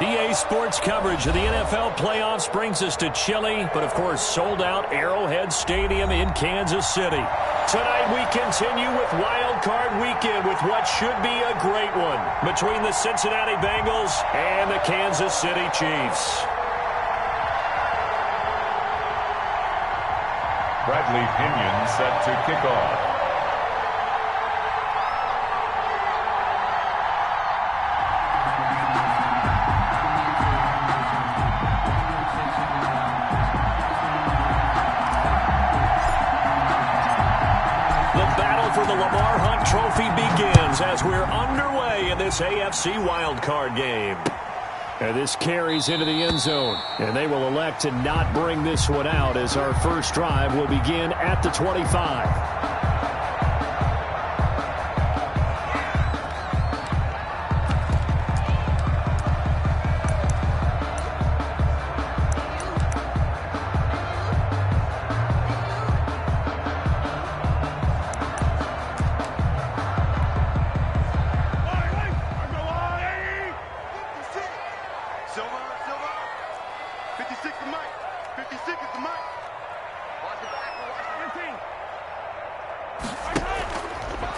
EA Sports coverage of the NFL playoffs brings us to chilly, but of course sold-out Arrowhead Stadium in Kansas City. Tonight we continue with Wild Card Weekend with what should be a great one between the Cincinnati Bengals and the Kansas City Chiefs. Bradley Pinion set to kick off. Trophy begins as we're underway in this AFC wildcard game. And this carries into the end zone. And they will elect to not bring this one out as our first drive will begin at the 25.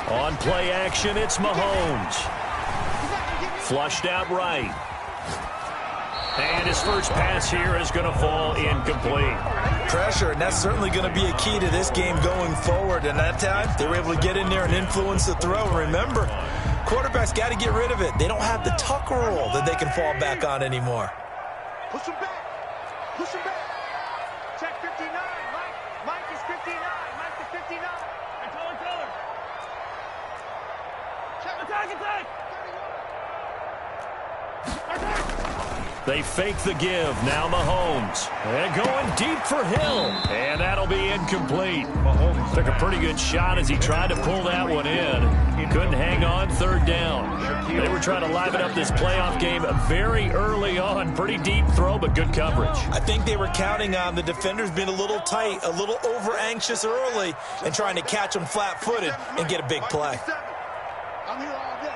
On play action, it's Mahomes. Flushed out right. And his first pass here is going to fall incomplete. Pressure, and that's certainly going to be a key to this game going forward. And that time, they were able to get in there and influence the throw. Remember, quarterbacks got to get rid of it. They don't have the tuck roll that they can fall back on anymore. Push him back. Push him back. Check 59. Mike is 59. Mike is 59. And taller. Check attack. They fake the give. Now Mahomes. And going deep for Hill. And that'll be incomplete. Mahomes took a pretty good shot as he tried to pull that one in. He couldn't hang on third down. They were trying to liven up this playoff game very early on. Pretty deep throw, but good coverage. I think they were counting on the defenders being a little tight, a little over-anxious early, and trying to catch them flat-footed and get a big play. I'm here all day.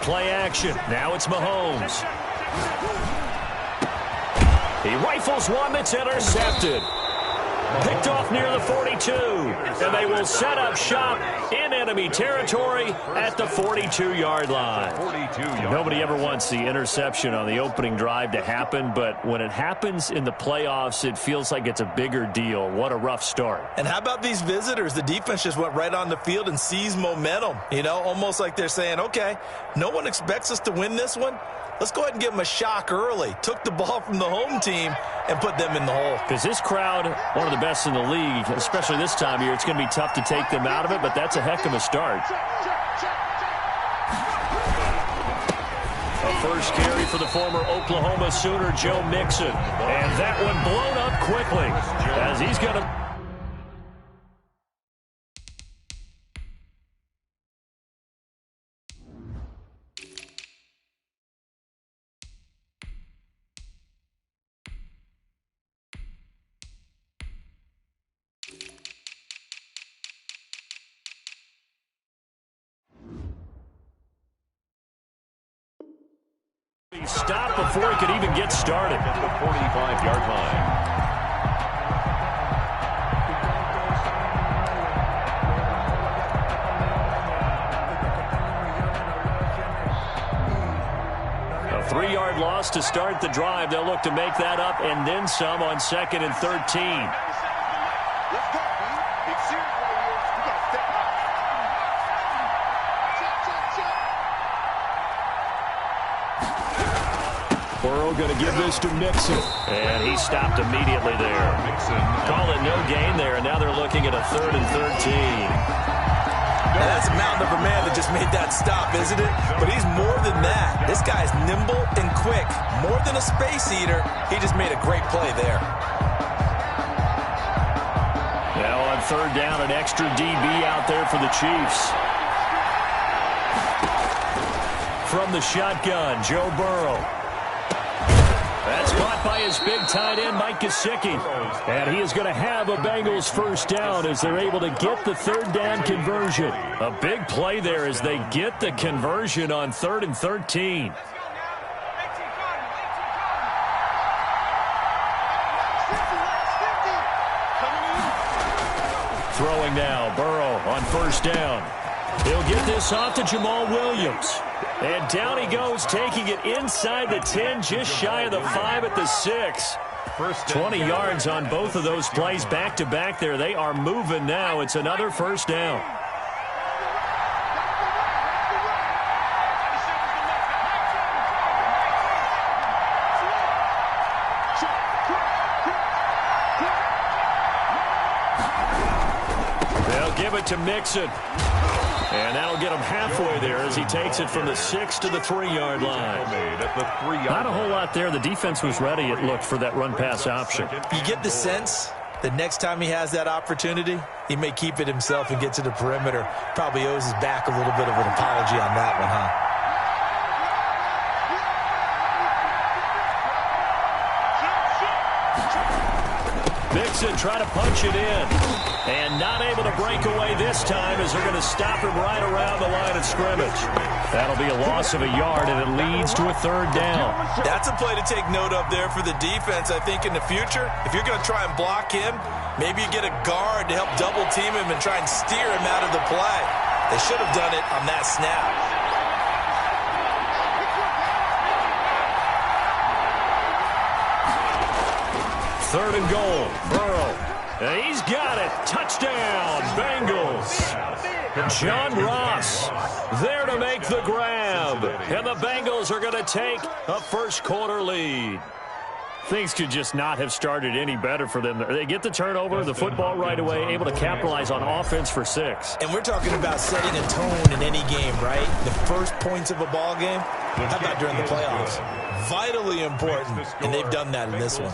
Play action. Now it's Mahomes. He rifles one that's intercepted. Picked off near the 42. And they will set up shop in enemy territory at the 42-yard line. Nobody ever wants the interception on the opening drive to happen, but when it happens in the playoffs, it feels like it's a bigger deal. What a rough start. And how about these visitors? The defense just went right on the field and seized momentum. You know, almost like they're saying, okay, no one expects us to win this one. Let's go ahead and give them a shock early. Took the ball from the home team and put them in the hole. Because this crowd, one of the best in the league, especially this time of year, it's going to be tough to take them out of it, but that's a heck of a start. A first carry for the former Oklahoma Sooner, Joe Mixon. And that one blown up quickly as he's going to... Stop before he could even get started. At the 45-yard line. A 3-yard loss to start the drive. They'll look to make that up and then some on 2nd and 13. Burrow going to give this to Mixon. And he stopped immediately there. Call it no gain there, and now they're looking at a 3rd and 13. Now that's a mountain of a man that just made that stop, isn't it? But he's more than that. This guy's nimble and quick. More than a space eater, he just made a great play there. Now on 3rd down, an extra DB out there for the Chiefs. From the shotgun, Joe Burrow. That's caught by his big tight end, Mike Gesicki. And he is going to have a Bengals first down as they're able to get the 3rd down conversion. A big play there as they get the conversion on 3rd and 13. Throwing now, Burrow on first down. He'll get this off to Jamal Williams. And down he goes, taking it inside the 10, just shy of the 5 at the 6. 20 yards on both of those plays back-to-back there. They are moving now. It's another first down. They'll give it to Mixon. And that'll get him halfway there as he takes it from the 6 to the 3-yard line. Not a whole lot there. The defense was ready, it looked, for that run-pass option. You get the sense that next time he has that opportunity, he may keep it himself and get to the perimeter. Probably owes his back a little bit of an apology on that one, huh? Mixon trying to punch it in. And not able to break away this time as they're going to stop him right around the line of scrimmage. That'll be a loss of a yard, and it leads to a third down. That's a play to take note of there for the defense, I think, in the future. If you're going to try and block him, maybe you get a guard to help double-team him and try and steer him out of the play. They should have done it on that snap. Third and goal, Burrow. And he's got it. Touchdown, Bengals. John Ross there to make the grab. And the Bengals are going to take a first-quarter lead. Things could just not have started any better for them. They get the turnover, the football right away, able to capitalize on offense for 6. And we're talking about setting a tone in any game, right? The first points of a ball game, how about during the playoffs? Vitally important, and they've done that in this one.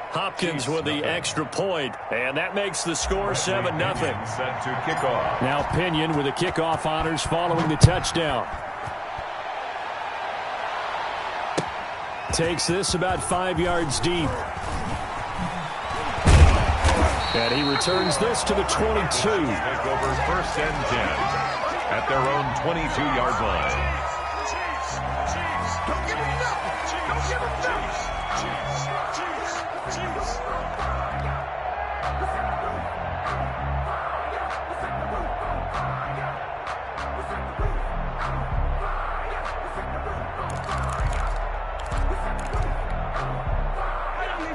Hopkins with the extra point, and that makes the score 7-0. Set to kickoff. Now Pinion with the kickoff honors following the touchdown. Takes this about 5 yards deep. And he returns this to the 22. Take over first and 10 at their own 22-yard line.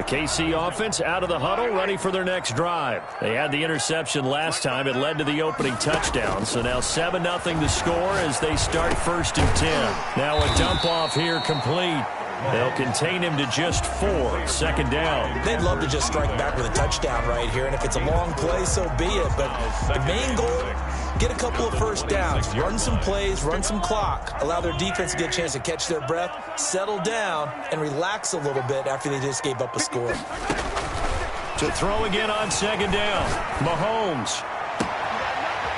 KC offense out of the huddle, ready for their next drive. They had the interception last time. It led to the opening touchdown. So now 7-0 the score as they start first and 10. Now a dump off here complete. They'll contain him to just 4. Second down. They'd love to just strike back with a touchdown right here, and if it's a long play, so be it. But the main goal, get a couple of first downs, run some plays, run some clock, allow their defense to get a chance to catch their breath, settle down, and relax a little bit after they just gave up a score. To throw again on second down. Mahomes.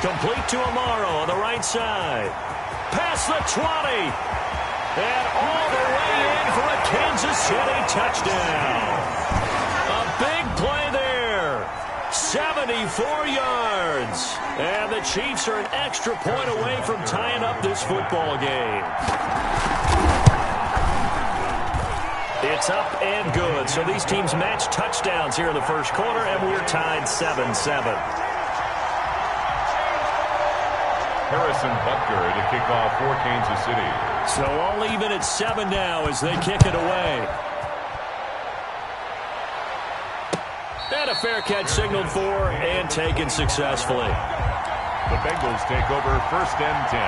Complete to Amaro on the right side. Past the 20. And all the way in for a Kansas City touchdown. A big play there. 74 yards. And the Chiefs are an extra point away from tying up this football game. It's up and good. So these teams match touchdowns here in the first quarter, and we're tied 7-7. Harrison Butker to kick off for Kansas City. So all even at 7 now as they kick it away. And a fair catch signaled for and taken successfully. The Bengals take over first and 10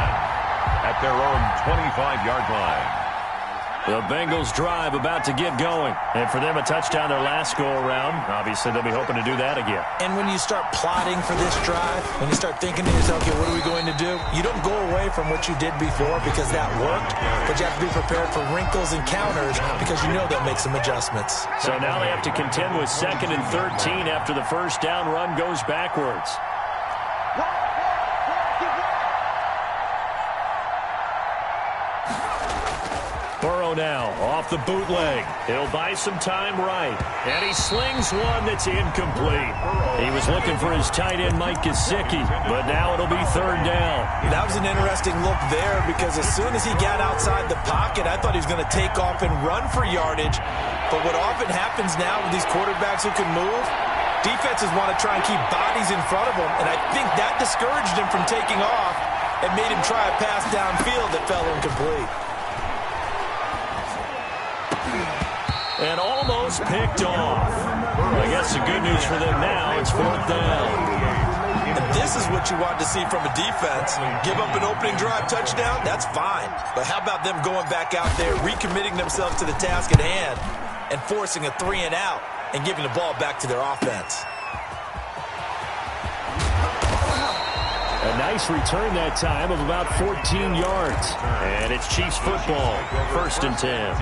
at their own 25-yard line. The Bengals drive about to get going. And for them, a touchdown their last go-around. Obviously, they'll be hoping to do that again. And when you start plotting for this drive, when you start thinking to yourself, okay, what are we going to do? You don't go away from what you did before because that worked, but you have to be prepared for wrinkles and counters because you know they'll make some adjustments. So now they have to contend with 2nd and 13 after the first down run goes backwards. Burrow now off the bootleg. He'll buy some time right. And he slings one that's incomplete. He was looking for his tight end, Mike Gesicki, but now it'll be third down. That was an interesting look there because as soon as he got outside the pocket, I thought he was going to take off and run for yardage. But what often happens now with these quarterbacks who can move, Defenses want to try and keep bodies in front of them, and I think that discouraged him from taking off and made him try a pass downfield that fell incomplete. And almost picked off. I guess the good news for them now, it's 4th down. And this is what you want to see from a defense. Give up an opening drive touchdown, that's fine. But how about them going back out there, recommitting themselves to the task at hand, and forcing a 3-and-out and giving the ball back to their offense. A nice return that time of about 14 yards. And it's Chiefs football, 1st and 10.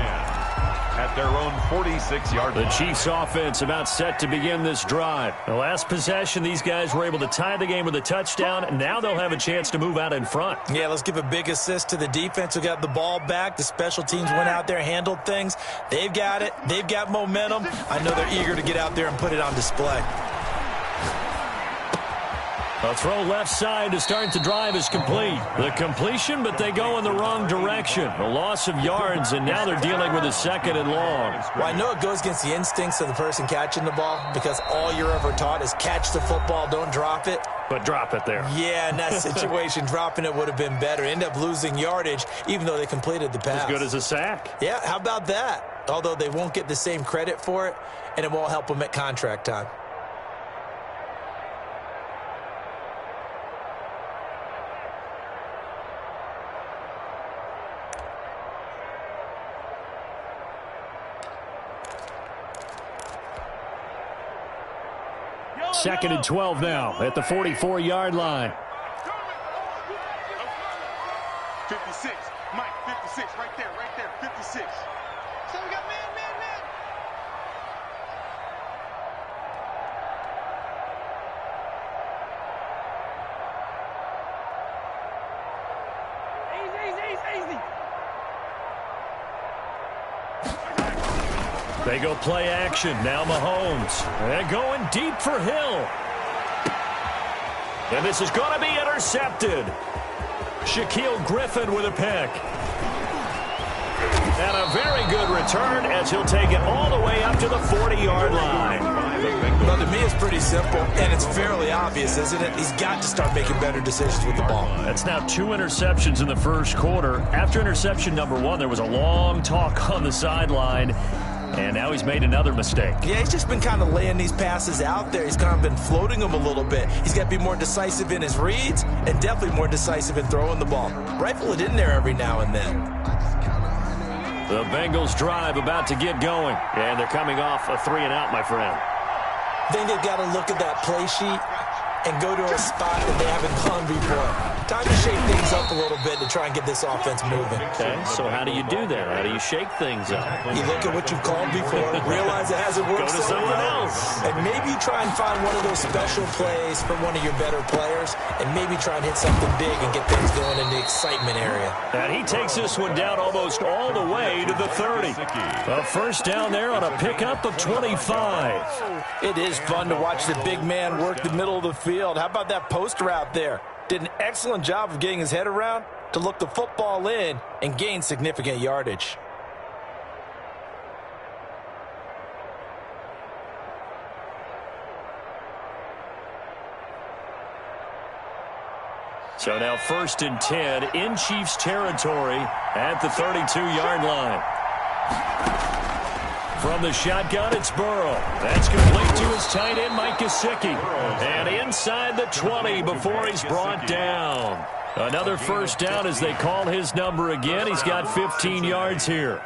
At their own 46-yard line. The Chiefs offense about set to begin this drive. The last possession, these guys were able to tie the game with a touchdown, and now they'll have a chance to move out in front. Yeah, let's give a big assist to the defense who got the ball back. The special teams went out there, handled things. They've got it. They've got momentum. I know they're eager to get out there and put it on display. A throw left side to start the drive is complete. The completion, but they go in the wrong direction. A loss of yards, and now they're dealing with a 2nd and long. Well, I know it goes against the instincts of the person catching the ball because all you're ever taught is catch the football, don't drop it. But drop it there. Yeah, in that situation, dropping it would have been better. End up losing yardage, even though they completed the pass. As good as a sack. Yeah, how about that? Although they won't get the same credit for it, and it won't help them at contract time. Second and 12 now at the 44-yard line. 56. Mike, 56. Right there, 56. So we got man. Easy. They go play action. Now Mahomes. They're going deep for Hill. And this is going to be intercepted. Shaquille Griffin with a pick. And a very good return as he'll take it all the way up to the 40-yard line. Well, to me, it's pretty simple, and it's fairly obvious, isn't it? He's got to start making better decisions with the ball. That's now 2 interceptions in the first quarter. After interception number 1, there was a long talk on the sideline. And now he's made another mistake. Yeah, he's just been kind of laying these passes out there. He's kind of been floating them a little bit. He's got to be more decisive in his reads and definitely more decisive in throwing the ball. Rifle it in there every now and then. The Bengals drive about to get going. And they're coming off a 3-and-out, my friend. I think they've got to look at that play sheet and go to a spot that they haven't gone before. Time to shake things up a little bit to try and get this offense moving. Okay, so how do you do that? How do you shake things up? You look at what you've called before, realize it hasn't worked Go to something else. And maybe try and find one of those special plays from one of your better players, and maybe try and hit something big and get things going in the excitement area. And he takes this one down almost all the way to the 30. A first down there on a pickup of 25. It is fun to watch the big man work the middle of the field. How about that post route there? Did an excellent job of getting his head around to look the football in and gain significant yardage. So now 1st and 10 in Chiefs territory at the 32-yard line. From the shotgun, it's Burrow. That's complete to his tight end, Mike Gesicki. And inside the 20 before he's brought down. Another first down as they call his number again. He's got 15 yards here.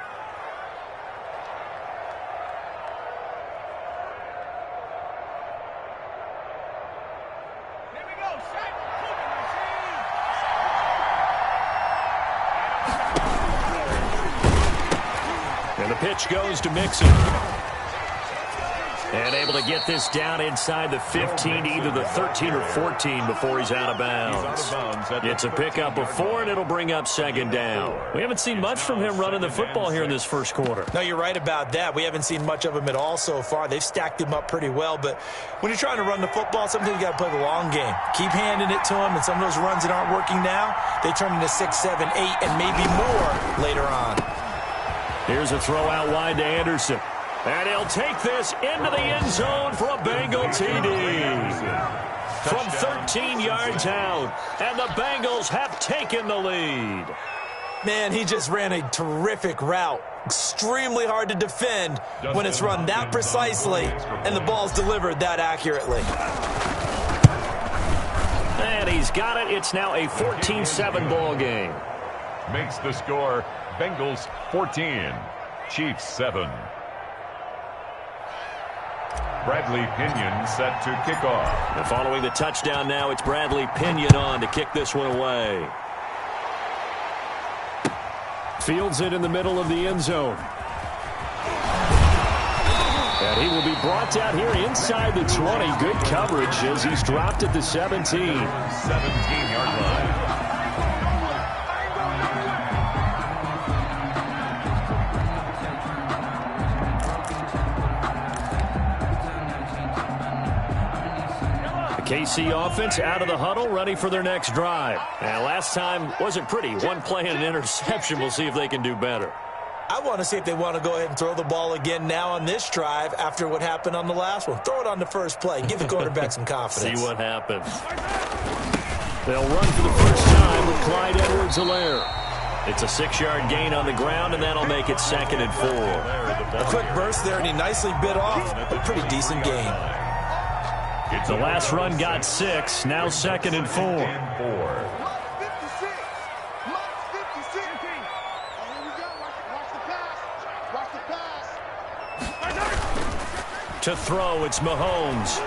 Pitch goes to Mixon. And able to get this down inside the 15, either the 13 or 14 before he's out of bounds. It's a pickup of 4, and it'll bring up 2nd down. We haven't seen much from him running the football here in this first quarter. No, you're right about that. We haven't seen much of him at all so far. They've stacked him up pretty well, but when you're trying to run the football, sometimes you got to play the long game. Keep handing it to him, and some of those runs that aren't working now, they turn into 6, 7, 8, and maybe more later on. Here's a throw out wide to Anderson. And he'll take this into the end zone for a Bengal TD. From 13 yards out, and the Bengals have taken the lead. Man, he just ran a terrific route. Extremely hard to defend when it's run that precisely and the ball's delivered that accurately. And he's got it. It's now a 14-7 ball game. Makes the score Bengals 14, Chiefs 7. Bradley Pinion set to kick off. And following the touchdown now, it's Bradley Pinion on to kick this one away. Fields it in the middle of the end zone. And he will be brought down here inside the 20. Good coverage as he's dropped at the 17. 17-yard line. KC offense out of the huddle, ready for their next drive. And last time wasn't pretty. One play and an interception. We'll see if they can do better. I want to see if they want to go ahead and throw the ball again now on this drive after what happened on the last one. Throw it on the first play. Give the quarterback some confidence. See what happens. They'll run for the first time with Clyde Edwards-Helaire. It's a 6-yard gain on the ground, and that'll make it 2nd and 4. A quick burst there, and he nicely bit off a pretty decent gain. The last run got 6, now 2nd and 4. To throw, it's Mahomes.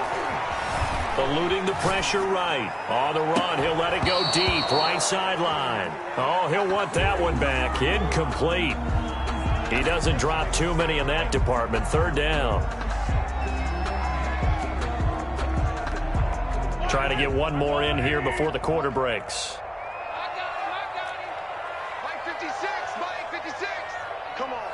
Eluding the pressure right. On the run, he'll let it go deep, right sideline. Oh, he'll want that one back. Incomplete. He doesn't drop too many in that department. 3rd down. Trying to get one more in here before the quarter breaks. I got him. Mike 56, Mike 56. Come on.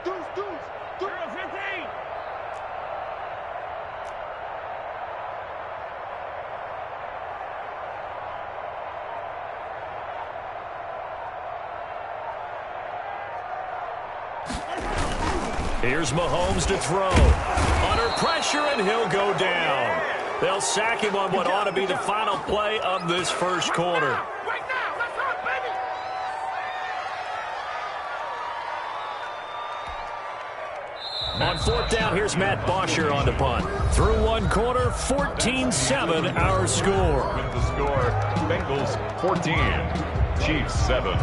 Deuce. 15. Here's Mahomes to throw. Under pressure, and he'll go down. They'll sack him on what ought to be the final play of this first quarter. Right now, let's run, baby. On 4th down, here's Matt Bosher on the punt. Through one quarter, 14-7 our score. With the score, Bengals 14, Chiefs 7.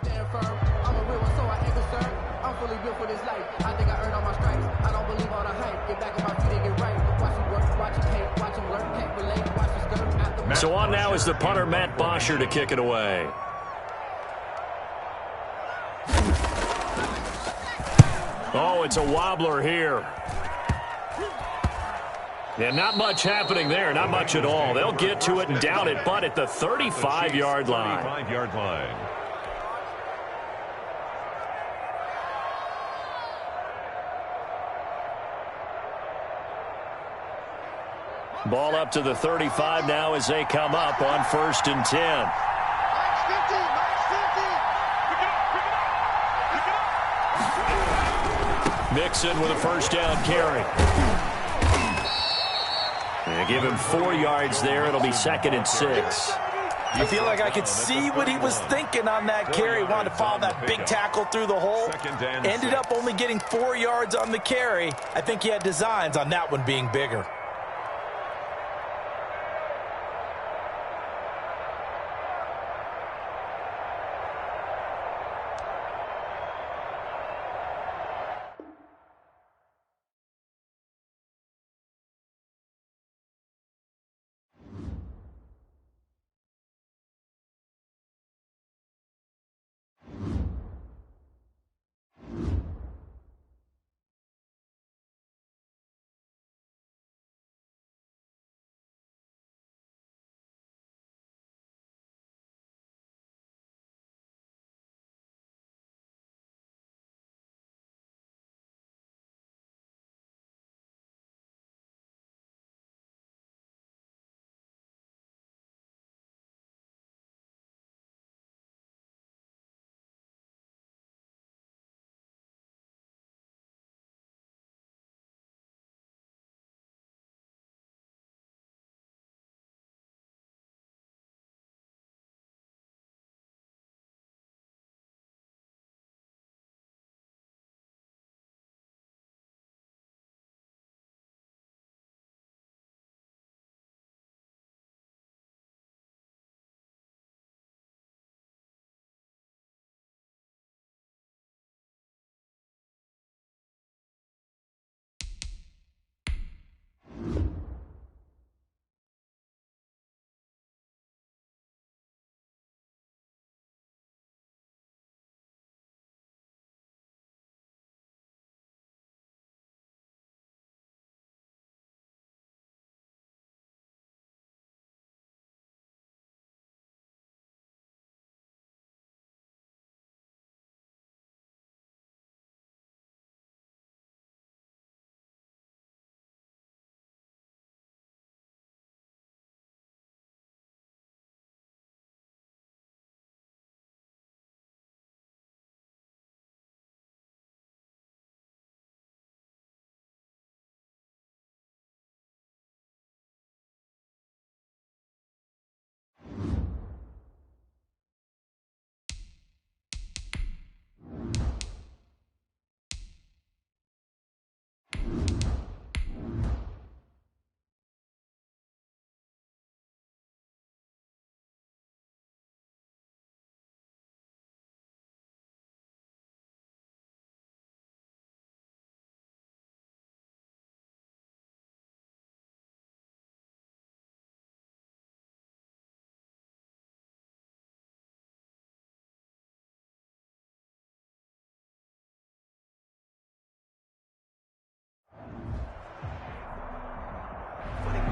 Stand firm. I'm a real one, so I ain't concerned. I'm fully built for this life. I think I earned all my stripes. I don't believe all the hype. Get back on my feet and get right. Watch him work, watch him hate, watch him learn, can't relate, watch his skirt after. So on now is the punter, Matt Bosher, to kick it away. Oh, it's a wobbler here. Yeah, not much happening there. Not much at all. They'll get to it and down it, but at the 35-yard line. 35-yard line. Ball up to the 35 now as they come up on 1st and 10. Mike's 50, Mike's 50. Pick it up. Mixon with a 1st down carry. And give him 4 yards there. It'll be 2nd and 6. I feel like I could see what he was thinking on that carry. Wanted to follow that big tackle through the hole. Ended up only getting 4 yards on the carry. I think he had designs on that one being bigger.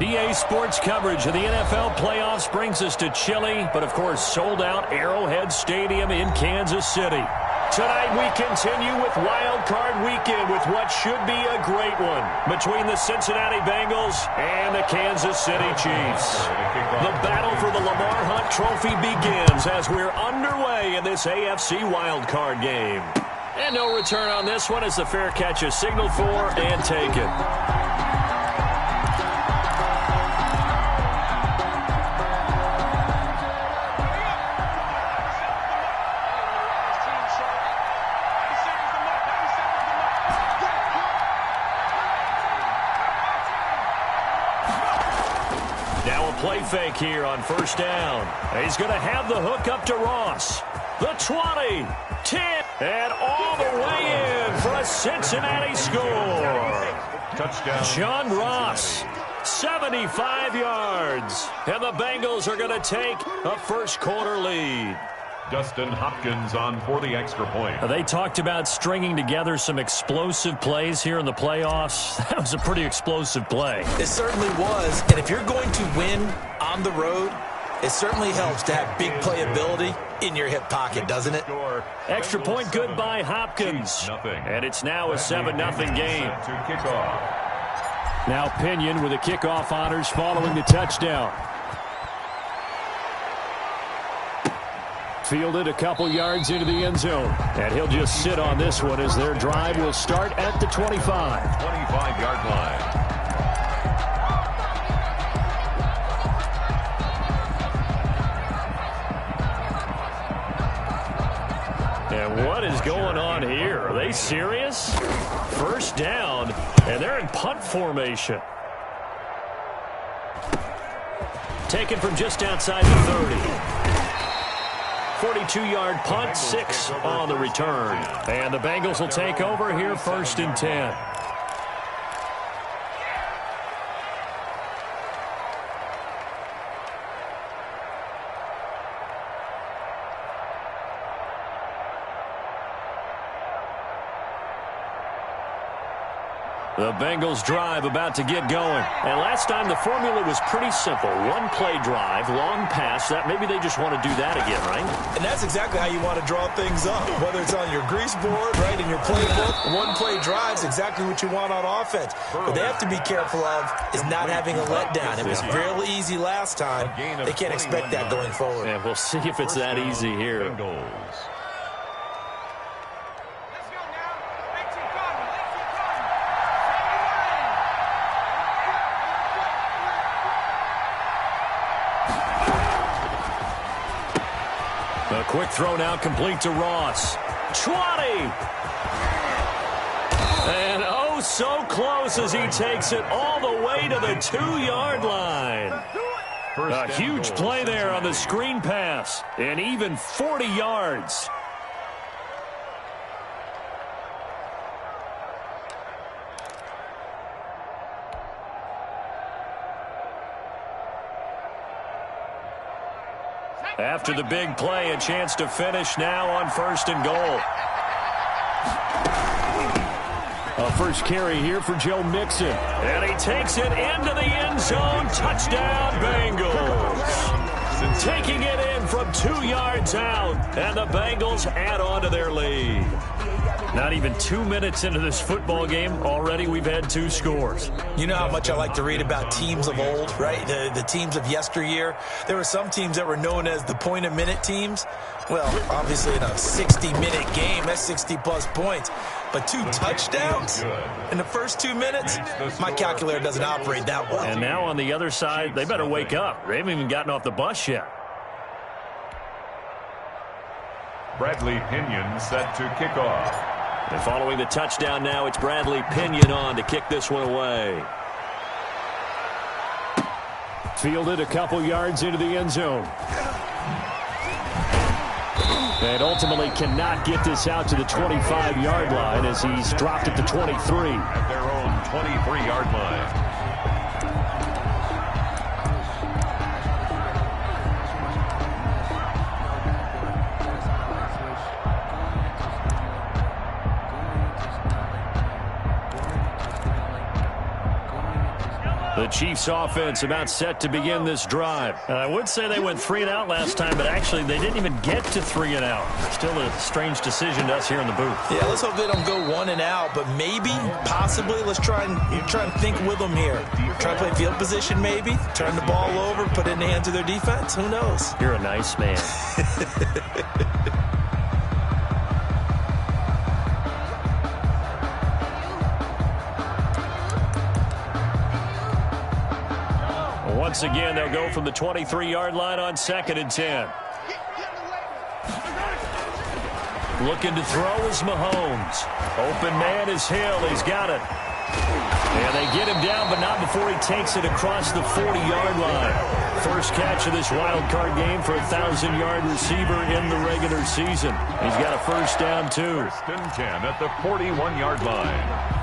EA Sports coverage of the NFL playoffs brings us to chilly, but of course sold-out Arrowhead Stadium in Kansas City. Tonight we continue with Wild Card Weekend with what should be a great one between the Cincinnati Bengals and the Kansas City Chiefs. The battle for the Lamar Hunt Trophy begins as we're underway in this AFC Wild Card game. And no return on this one as the fair catch is signaled for and taken. Play fake here on first down. He's going to have the hook up to Ross. The 20, 10, and all the way in for a Cincinnati score. Touchdown. John Ross, 75 yards. And the Bengals are going to take a first quarter lead. Dustin Hopkins on for the extra point. They talked about stringing together some explosive plays here in the playoffs. That was a pretty explosive play. It certainly was. And if you're going to win on the road, it certainly helps to have big playability in your hip pocket, doesn't it? Extra point good by Hopkins. And it's now a 7-0 game. To kick off. Now Pinion with the kickoff honors following the touchdown. Fielded a couple yards into the end zone. And he'll just sit on this one as their drive will start at the 25. 25-yard line. And what is going on here? Are they serious? First down, and they're in punt formation. Taken from just outside the 30. 42-yard punt, 6 on the return. And the Bengals will take over here first and 10. The Bengals drive about to get going. And last time the formula was pretty simple. One play drive, long pass. That maybe they just want to do that again, right? And that's exactly how you want to draw things up. Whether it's on your grease board, right, in your playbook, one play drive is exactly what you want on offense. What they have to be careful of is not having a letdown. It was real easy last time. They can't expect that going forward. And we'll see if it's that easy here. Bengals. A quick throw now complete to Ross. 20! And oh, so close as he takes it all the way to the 2-yard line. A huge play there on the screen pass. And even 40 yards. After the big play, a chance to finish now on first and goal. A first carry here for Joe Mixon. And he takes it into the end zone. Touchdown, Bengals. Taking it in from 2 yards out. And the Bengals add on to their lead. Not even 2 minutes into this football game, already we've had 2 scores. You know how much I like to read about teams of old, right? The teams of yesteryear. There were some teams that were known as the point-a-minute teams. Well, obviously in a 60-minute game, that's 60-plus points. But 2 touchdowns in the first 2 minutes? My calculator doesn't operate that well. And now on the other side, they better wake up. They haven't even gotten off the bus yet. Bradley Pinion set to kick off. And following the touchdown now, it's Bradley Pinion on to kick this one away. Fielded a couple yards into the end zone. And ultimately cannot get this out to the 25-yard line as he's dropped at the 23. At their own 23-yard line. The Chiefs offense about set to begin this drive. I would say they went 3 and out last time, but actually they didn't even get to 3 and out. Still a strange decision to us here in the booth. Yeah, let's hope they don't go 1 and out, but maybe, possibly, let's try and think with them here. Try to play field position maybe, turn the ball over, put it in the hands of their defense. Who knows? You're a nice man. Once again, they'll go from the 23-yard line on 2nd and 10. Looking to throw is Mahomes. Open man is Hill. He's got it. And they get him down, but not before he takes it across the 40-yard line. First catch of this wild card game for a 1,000-yard receiver in the regular season. He's got a first down, too. 1st and 10 at the 41-yard line.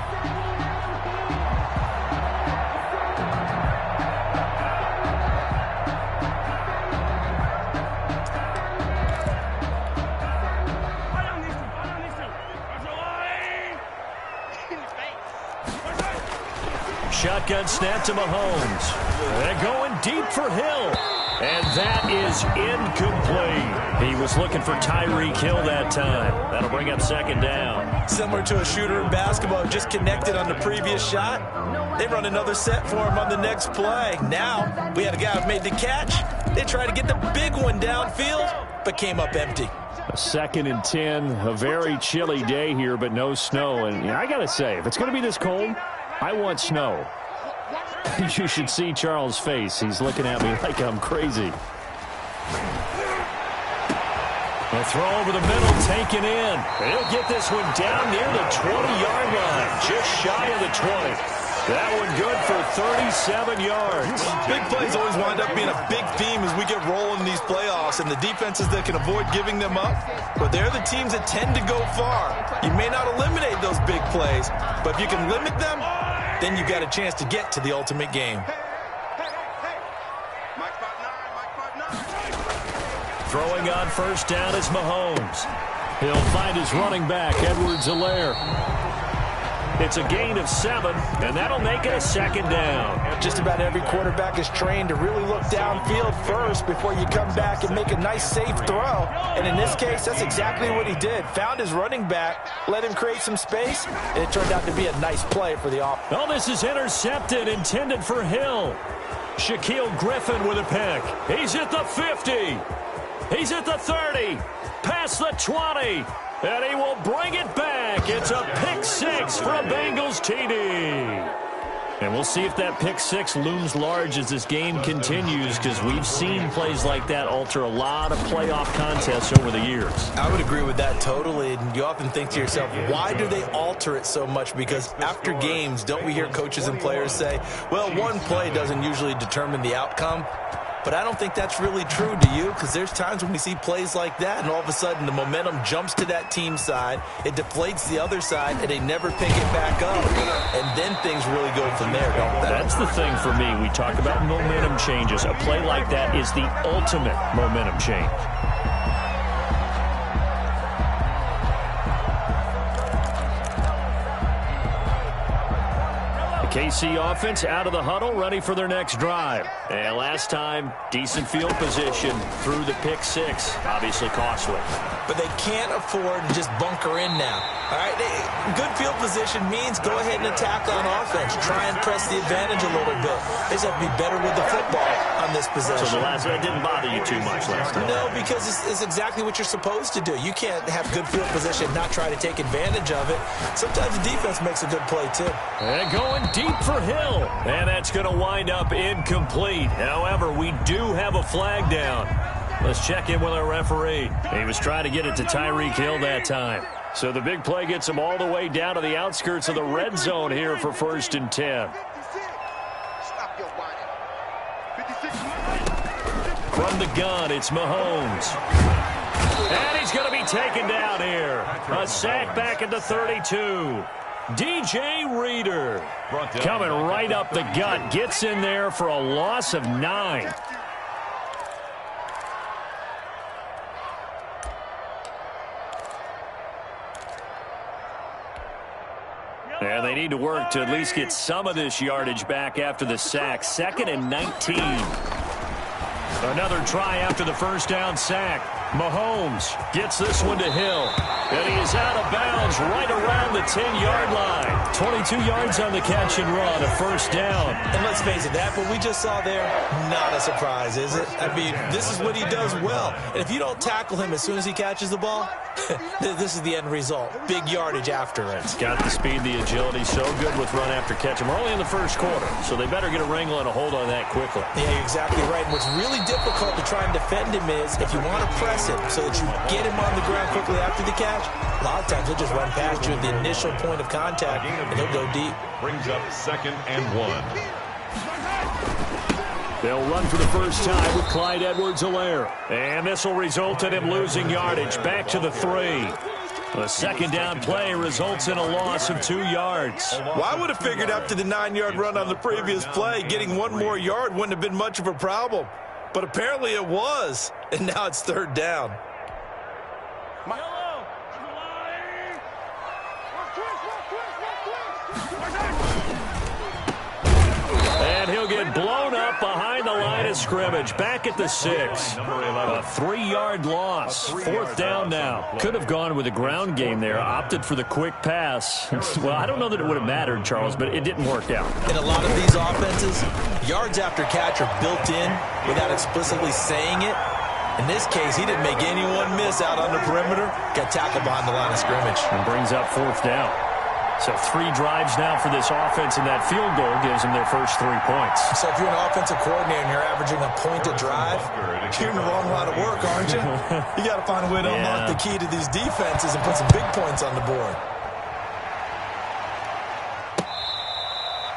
Shotgun snap to Mahomes. They're going deep for Hill. And that is incomplete. He was looking for Tyreek Hill that time. That'll bring up 2nd down. Similar to a shooter in basketball, just connected on the previous shot. They run another set for him on the next play. Now, we had a guy who made the catch. They tried to get the big one downfield, but came up empty. A 2nd and 10, a very chilly day here, but no snow. And I got to say, if it's going to be this cold, I want snow. You should see Charles' face. He's looking at me like I'm crazy. A throw over the middle, taken in. He'll get this one down near the 20-yard line, just shy of the 20. That one good for 37 yards. Big plays always wind up being a big theme as we get rolling in these playoffs, and the defenses that can avoid giving them up, but they're the teams that tend to go far. You may not eliminate those big plays, but if you can limit them, then you got a chance to get to the ultimate game. Throwing on first down is Mahomes. He'll find his running back, Edwards-Helaire. It's a gain of 7, and that'll make it a 2nd down. Just about every quarterback is trained to really look downfield first before you come back and make a nice, safe throw. And in this case, that's exactly what he did. Found his running back, let him create some space, and it turned out to be a nice play for the offense. Oh, this is intercepted, intended for Hill. Shaquille Griffin with a pick. He's at the 50. He's at the 30. Past the 20. And he will bring it back. It's a pick 6 for a Bengals TD. And we'll see if that pick 6 looms large as this game continues, because we've seen plays like that alter a lot of playoff contests over the years. I would agree with that totally. And you often think to yourself, why do they alter it so much? Because after games, don't we hear coaches and players say, well, one play doesn't usually determine the outcome? But I don't think that's really true, do you? Because there's times when we see plays like that, and all of a sudden the momentum jumps to that team side, it deflates the other side, and they never pick it back up. And then things really go from there, don't they? That's the thing for me. We talk about momentum changes. A play like that is the ultimate momentum change. KC offense out of the huddle, ready for their next drive. And last time, decent field position through the pick 6. Obviously costly. But they can't afford to just bunker in now. All right, good field position means go ahead and attack on offense. Try and press the advantage a little bit. They just have to be better with the football on this possession. So the last one didn't bother you too much last time? No, because it's exactly what you're supposed to do. You can't have good field position and not try to take advantage of it. Sometimes the defense makes a good play, too. And going deep for Hill. And that's going to wind up incomplete. However, we do have a flag down. Let's check in with our referee. He was trying to get it to Tyreek Hill that time. So the big play gets him all the way down to the outskirts of the red zone here for 1st and 10. From the gun, it's Mahomes. And he's going to be taken down here. A sack back at the 32. DJ Reader coming right up the gut. Gets in there for a loss of 9. And they need to work to at least get some of this yardage back after the sack. 2nd and 19. Another try after the first down sack. Mahomes gets this one to Hill. And he is out of bounds right around the 10-yard line. 22 yards on the catch and run, a first down. And let's face it, that what we just saw there, not a surprise, is it? I mean, this is what he does well. And if you don't tackle him as soon as he catches the ball, this is the end result. Big yardage after it. Got the speed, the agility, so good with run after catch. And we're only in the first quarter, so they better get a wrangle and a hold on that quickly. Yeah, you're exactly right. And what's really difficult to try and defend him is if you want to press him so that you get him on the ground quickly after the catch, a lot of times he'll just run past you at the initial point of contact, and he'll go deep. Brings up 2nd and 1. They'll run for the first time with Clyde Edwards-Helaire. And this will result in him losing yardage back to the 3. A second down play results in a loss of 2 yards. Well, I would have figured after the 9-yard run on the previous play, getting 1 more yard wouldn't have been much of a problem. But apparently it was, and now it's 3rd down. And he'll get blown up behind the line of scrimmage. Back at the 6. A 3-yard loss. 4th down now. Could have gone with a ground game there. Opted for the quick pass. Well, I don't know that it would have mattered, Charles, but it didn't work out. In a lot of these offenses, yards after catch are built in without explicitly saying it. In this case, he didn't make anyone miss out on the perimeter. Got tackled behind the line of scrimmage. And brings up 4th down. So 3 drives now for this offense, and that field goal gives them their first 3 points. So if you're an offensive coordinator and you're averaging a point a drive, you're in the wrong line of work, aren't you? You got to find a way to unlock the key to these defenses and put some big points on the board.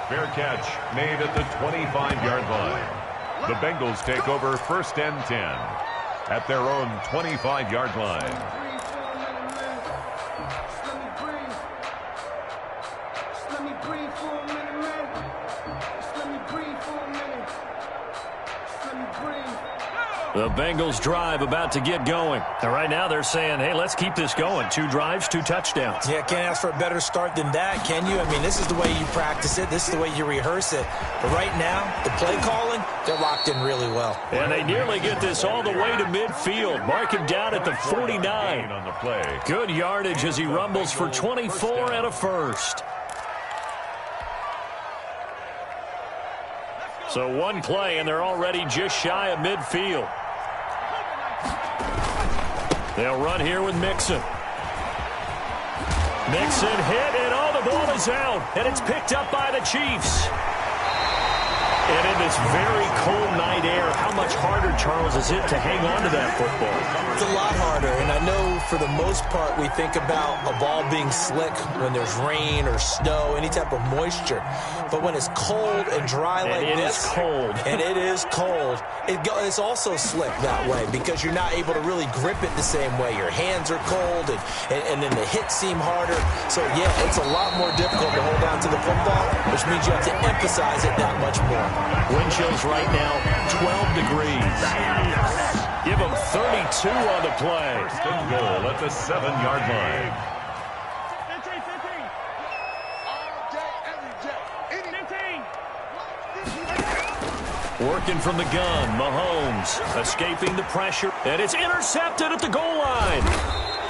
Fair catch made at the 25-yard line. The Bengals take over 1st and 10 at their own 25-yard line. The Bengals drive about to get going. And right now they're saying, hey, let's keep this going. 2 drives, 2 touchdowns. Yeah, can't ask for a better start than that, can you? I mean, this is the way you practice it. This is the way you rehearse it. But right now, the play calling, they're locked in really well. And they nearly get this all the way to midfield. Mark him down at the 49. On the play. Good yardage as he rumbles for 24 and a first. So 1 play, and they're already just shy of midfield. They'll run here with Mixon. Mixon hit, and the ball is out. And it's picked up by the Chiefs. And in this very cold night air, how much harder, Charles, is it to hang on to that football? It's a lot harder, and I know for the most part we think about a ball being slick when there's rain or snow, any type of moisture. But when it's cold and dry like this, and it is cold, it's also slick that way because you're not able to really grip it the same way. Your hands are cold, and then the hits seem harder. So, yeah, it's a lot more difficult to hold on to the football, which means you have to emphasize it that much more. Wind chills right now, 12 degrees. Give them 32 on the play. 1st and goal at the 7-yard line. 15, 15. All day, every day. 15. Working from the gun, Mahomes escaping the pressure, and it's intercepted at the goal line.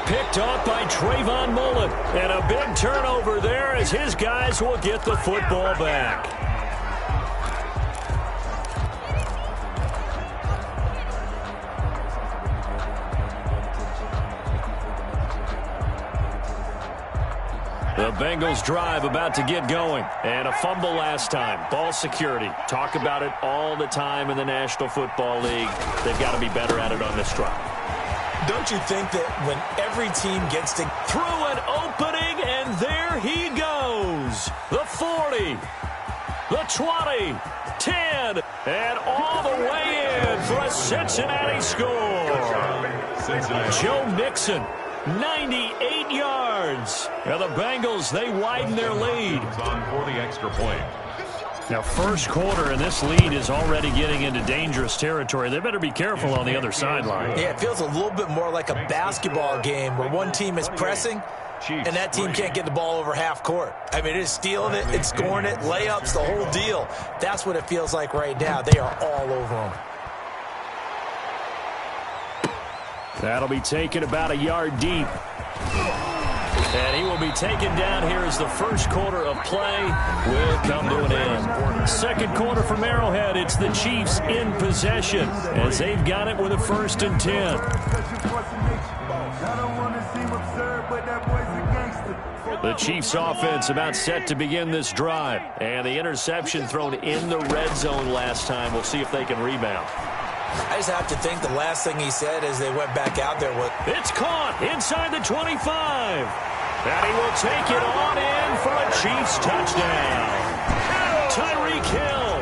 Picked off by Trayvon Mullen, and a big turnover there as his guys will get the football back. The Bengals drive about to get going. And a fumble last time. Ball security. Talk about it all the time in the National Football League. They've got to be better at it on this drive. Don't you think that when every team gets to... Through an opening, and there he goes. The 40, the 20, 10, and all the way in for a Cincinnati score. Joe Mixon, 98 yards. And the Bengals, they widen their lead. On for the extra point. Now, first quarter, and this lead is already getting into dangerous territory. They better be careful on the other sideline. Yeah, it feels a little bit more like a basketball game where one team is pressing Chiefs. And that team 3. can't get the ball over half court. I mean, it's stealing it, it's scoring it, layups, the whole deal. That's what it feels like right now. They are all over them. That'll be taken about a yard deep. And he will be taken down here as the first quarter of play will come to an end. Second quarter from Arrowhead, it's the Chiefs in possession as they've got it with a 1st and 10. The Chiefs offense about set to begin this drive. And the interception thrown in the red zone last time. We'll see if they can rebound. I just have to think the last thing he said as they went back out there was, it's caught inside the 25. And he will take it on in for a Chiefs touchdown. Tyreek Hill,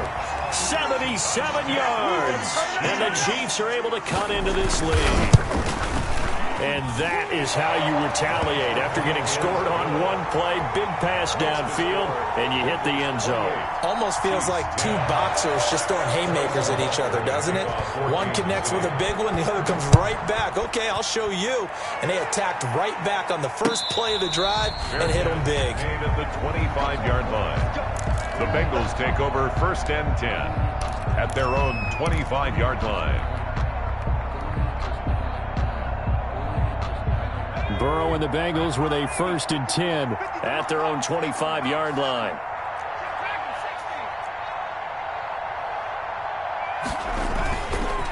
77 yards. And the Chiefs are able to cut into this lead. And that is how you retaliate after getting scored on one play, big pass downfield, and you hit the end zone. almost feels like two boxers just throwing haymakers at each other, doesn't it? One connects with a big one, the other comes right back. Okay, I'll show you. And they attacked right back on the first play of the drive and hit them big. At the 25-yard line. The Bengals take over 1st and 10 at their own 25-yard line. Burrow and the Bengals with a 1st and 10 at their own 25-yard line.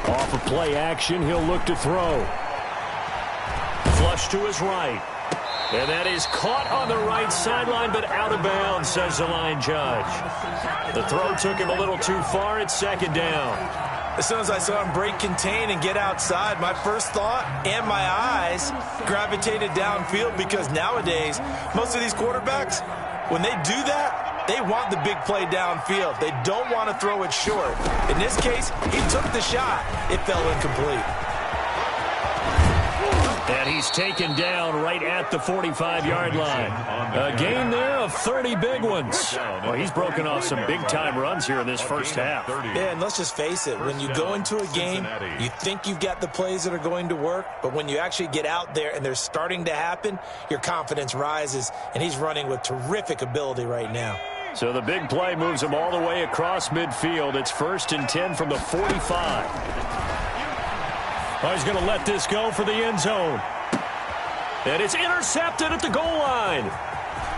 Off of play action, he'll look to throw. Flush to his right. And that is caught on the right sideline, but out of bounds, says the line judge. The throw took him a little too far. It's 2nd down. As soon as I saw him break contain and get outside, my first thought and my eyes gravitated downfield, because nowadays, most of these quarterbacks, when they do that, they want the big play downfield. They don't want to throw it short. In this case, he took the shot. It fell incomplete. And he's taken down right at the 45-yard line. A gain there of 30 big ones. Well, he's broken off some big-time runs here in this first half. Yeah, and let's just face it. When you go into a game, you think you've got the plays that are going to work, but when you actually get out there and they're starting to happen, your confidence rises, and he's running with terrific ability right now. So the big play moves him all the way across midfield. It's 1st and 10 from the 45. Oh, he's going to let this go for the end zone. And it's intercepted at the goal line.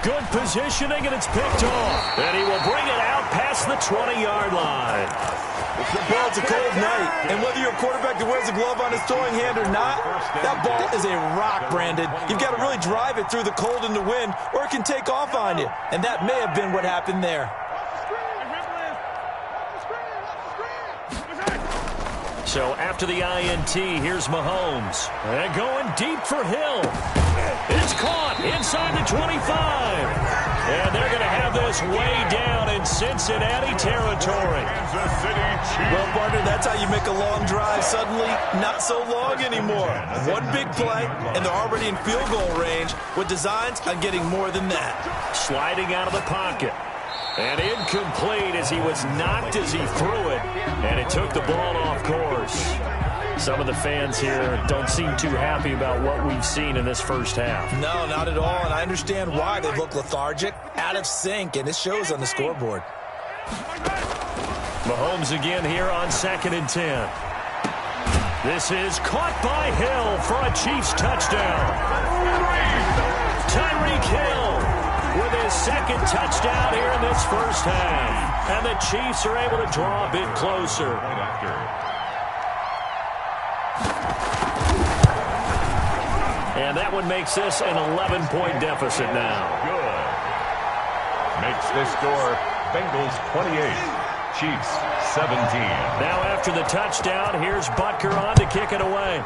Good positioning, and it's picked off. And he will bring it out past the 20-yard line. Well, it's a cold night, and whether you're a quarterback that wears a glove on his throwing hand or not, that ball is a rock, Brandon. You've got to really drive it through the cold and the wind, or it can take off on you. And that may have been what happened there. So after the INT, here's Mahomes. And going deep for Hill. It's caught inside the 25. And they're going to have this way down in Cincinnati territory. Well, partner, that's how you make a long drive suddenly not so long anymore. One big play, and they're already in field goal range with designs on getting more than that. Sliding out of the pocket. And incomplete as he was knocked as he threw it. And it took the ball off course. Some of the fans here don't seem too happy about what we've seen in this first half. No, not at all, and I understand why. They look lethargic, out of sync, and it shows on the scoreboard. Mahomes again here on 2nd and 10. This is caught by Hill for a Chiefs touchdown. Tyreek Hill with his 2nd touchdown here in this first half. And the Chiefs are able to draw a bit closer. And that one makes this an 11-point deficit now. Good. Makes this score Bengals 28, Chiefs 17. Now after the touchdown, here's Butker on to kick it away.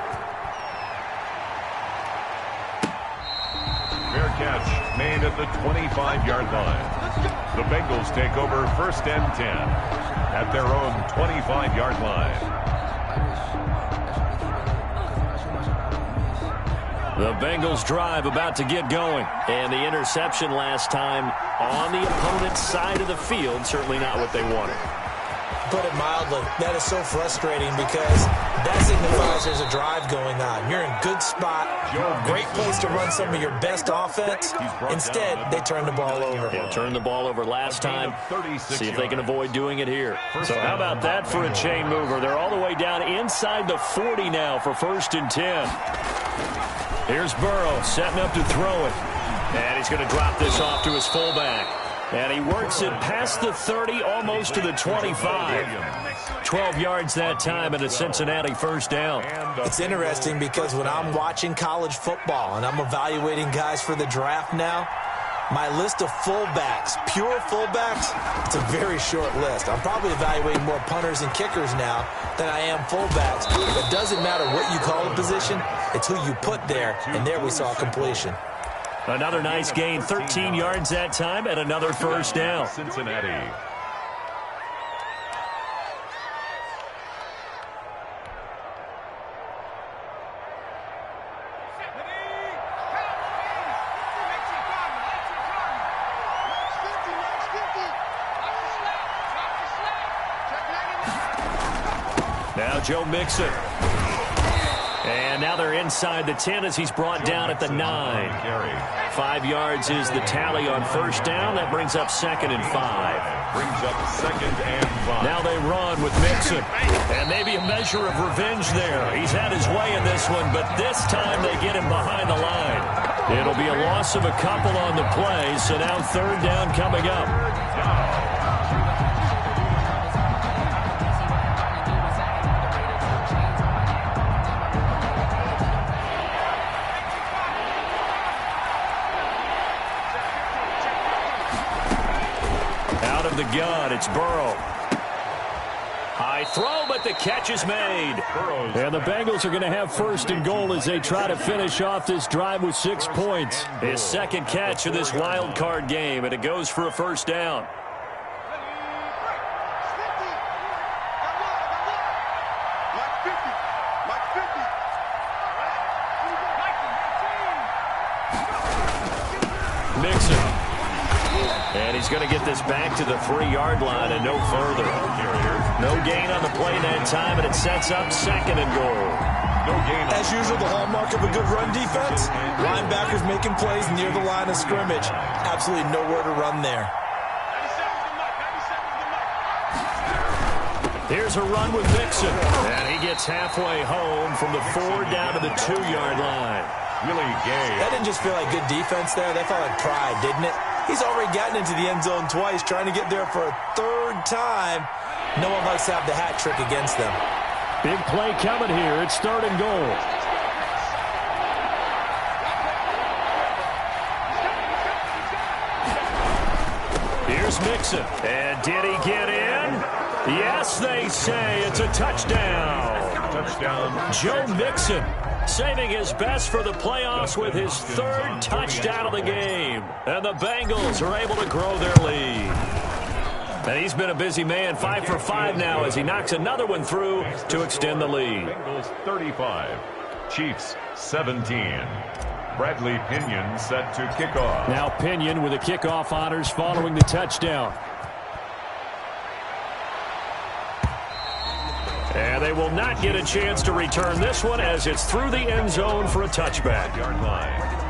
Fair catch made at the 25-yard line. The Bengals take over 1st and 10 at their own 25-yard line. The Bengals drive about to get going. And the interception last time on the opponent's side of the field, certainly not what they wanted. put it mildly. That is so frustrating because that signifies there's a drive going on. You're in a good spot, great place to run some of your best offense. Instead, they turn the ball over. They'll turn the ball over last time. See if they can avoid doing it here. So how about that for a chain mover? They're all the way down inside the 40 now for 1st and 10. Here's Burrow setting up to throw it. And he's going to drop this off to his fullback. And he works it past the 30, almost to the 25. 12 yards that time and a Cincinnati 1st down. It's interesting because when I'm watching college football and I'm evaluating guys for the draft now, my list of fullbacks, pure fullbacks, it's a very short list. I'm probably evaluating more punters and kickers now than I am fullbacks. It doesn't matter what you call a position, it's who you put there, and there we saw completion. Another nice gain, 13 yards that time, and another 1st down. Cincinnati. Now Joe Mixon. And now they're inside the 10 as he's brought down at the 9. 5 yards is the tally on 1st down. That brings up 2nd and 5. Brings up 2nd and 5. Now they run with Mixon. And maybe a measure of revenge there. He's had his way in this one, but this time they get him behind the line. It'll be a loss of a couple on the play, so now 3rd down coming up. The gun, it's Burrow. High throw, but the catch is made. And the Bengals are going to have 1st and goal as they try to finish off this drive with 6 points. His 2nd catch of this wild card game, and it goes for a 1st down. Mixon. And he's going to get this back to the 3-yard line and no further. No gain on the play that time, and it sets up 2nd and goal. No gain. As usual, the hallmark of a good run defense, linebackers making plays near the line of scrimmage. Absolutely nowhere to run there. Here's a run with Mixon. And he gets halfway home from the 4 down to the 2-yard line. Really gay. That didn't just feel like good defense there. That felt like pride, didn't it? He's already gotten into the end zone twice, trying to get there for a 3rd time. No one likes to have the hat trick against them. Big play coming here. It's 3rd and goal. Here's Mixon. And did he get in? Yes, they say it's a touchdown. Touchdown. Joe Mixon saving his best for the playoffs with his 3rd touchdown of the game. And the Bengals are able to grow their lead. And he's been a busy man, 5 for 5 now as he knocks another one through to extend the lead. Bengals 35, Chiefs 17. Bradley Pinion set to kick off. Now Pinion with the kickoff honors following the touchdown. And they will not get a chance to return this one as it's through the end zone for a touchback. Yard line.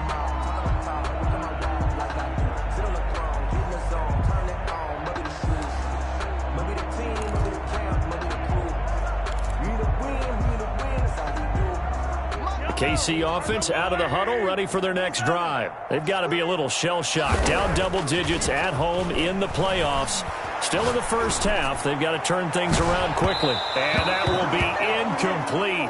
KC offense out of the huddle, ready for their next drive. They've got to be a little shell-shocked. Down double digits at home in the playoffs. Still in the 1st half. They've got to turn things around quickly. And that will be incomplete.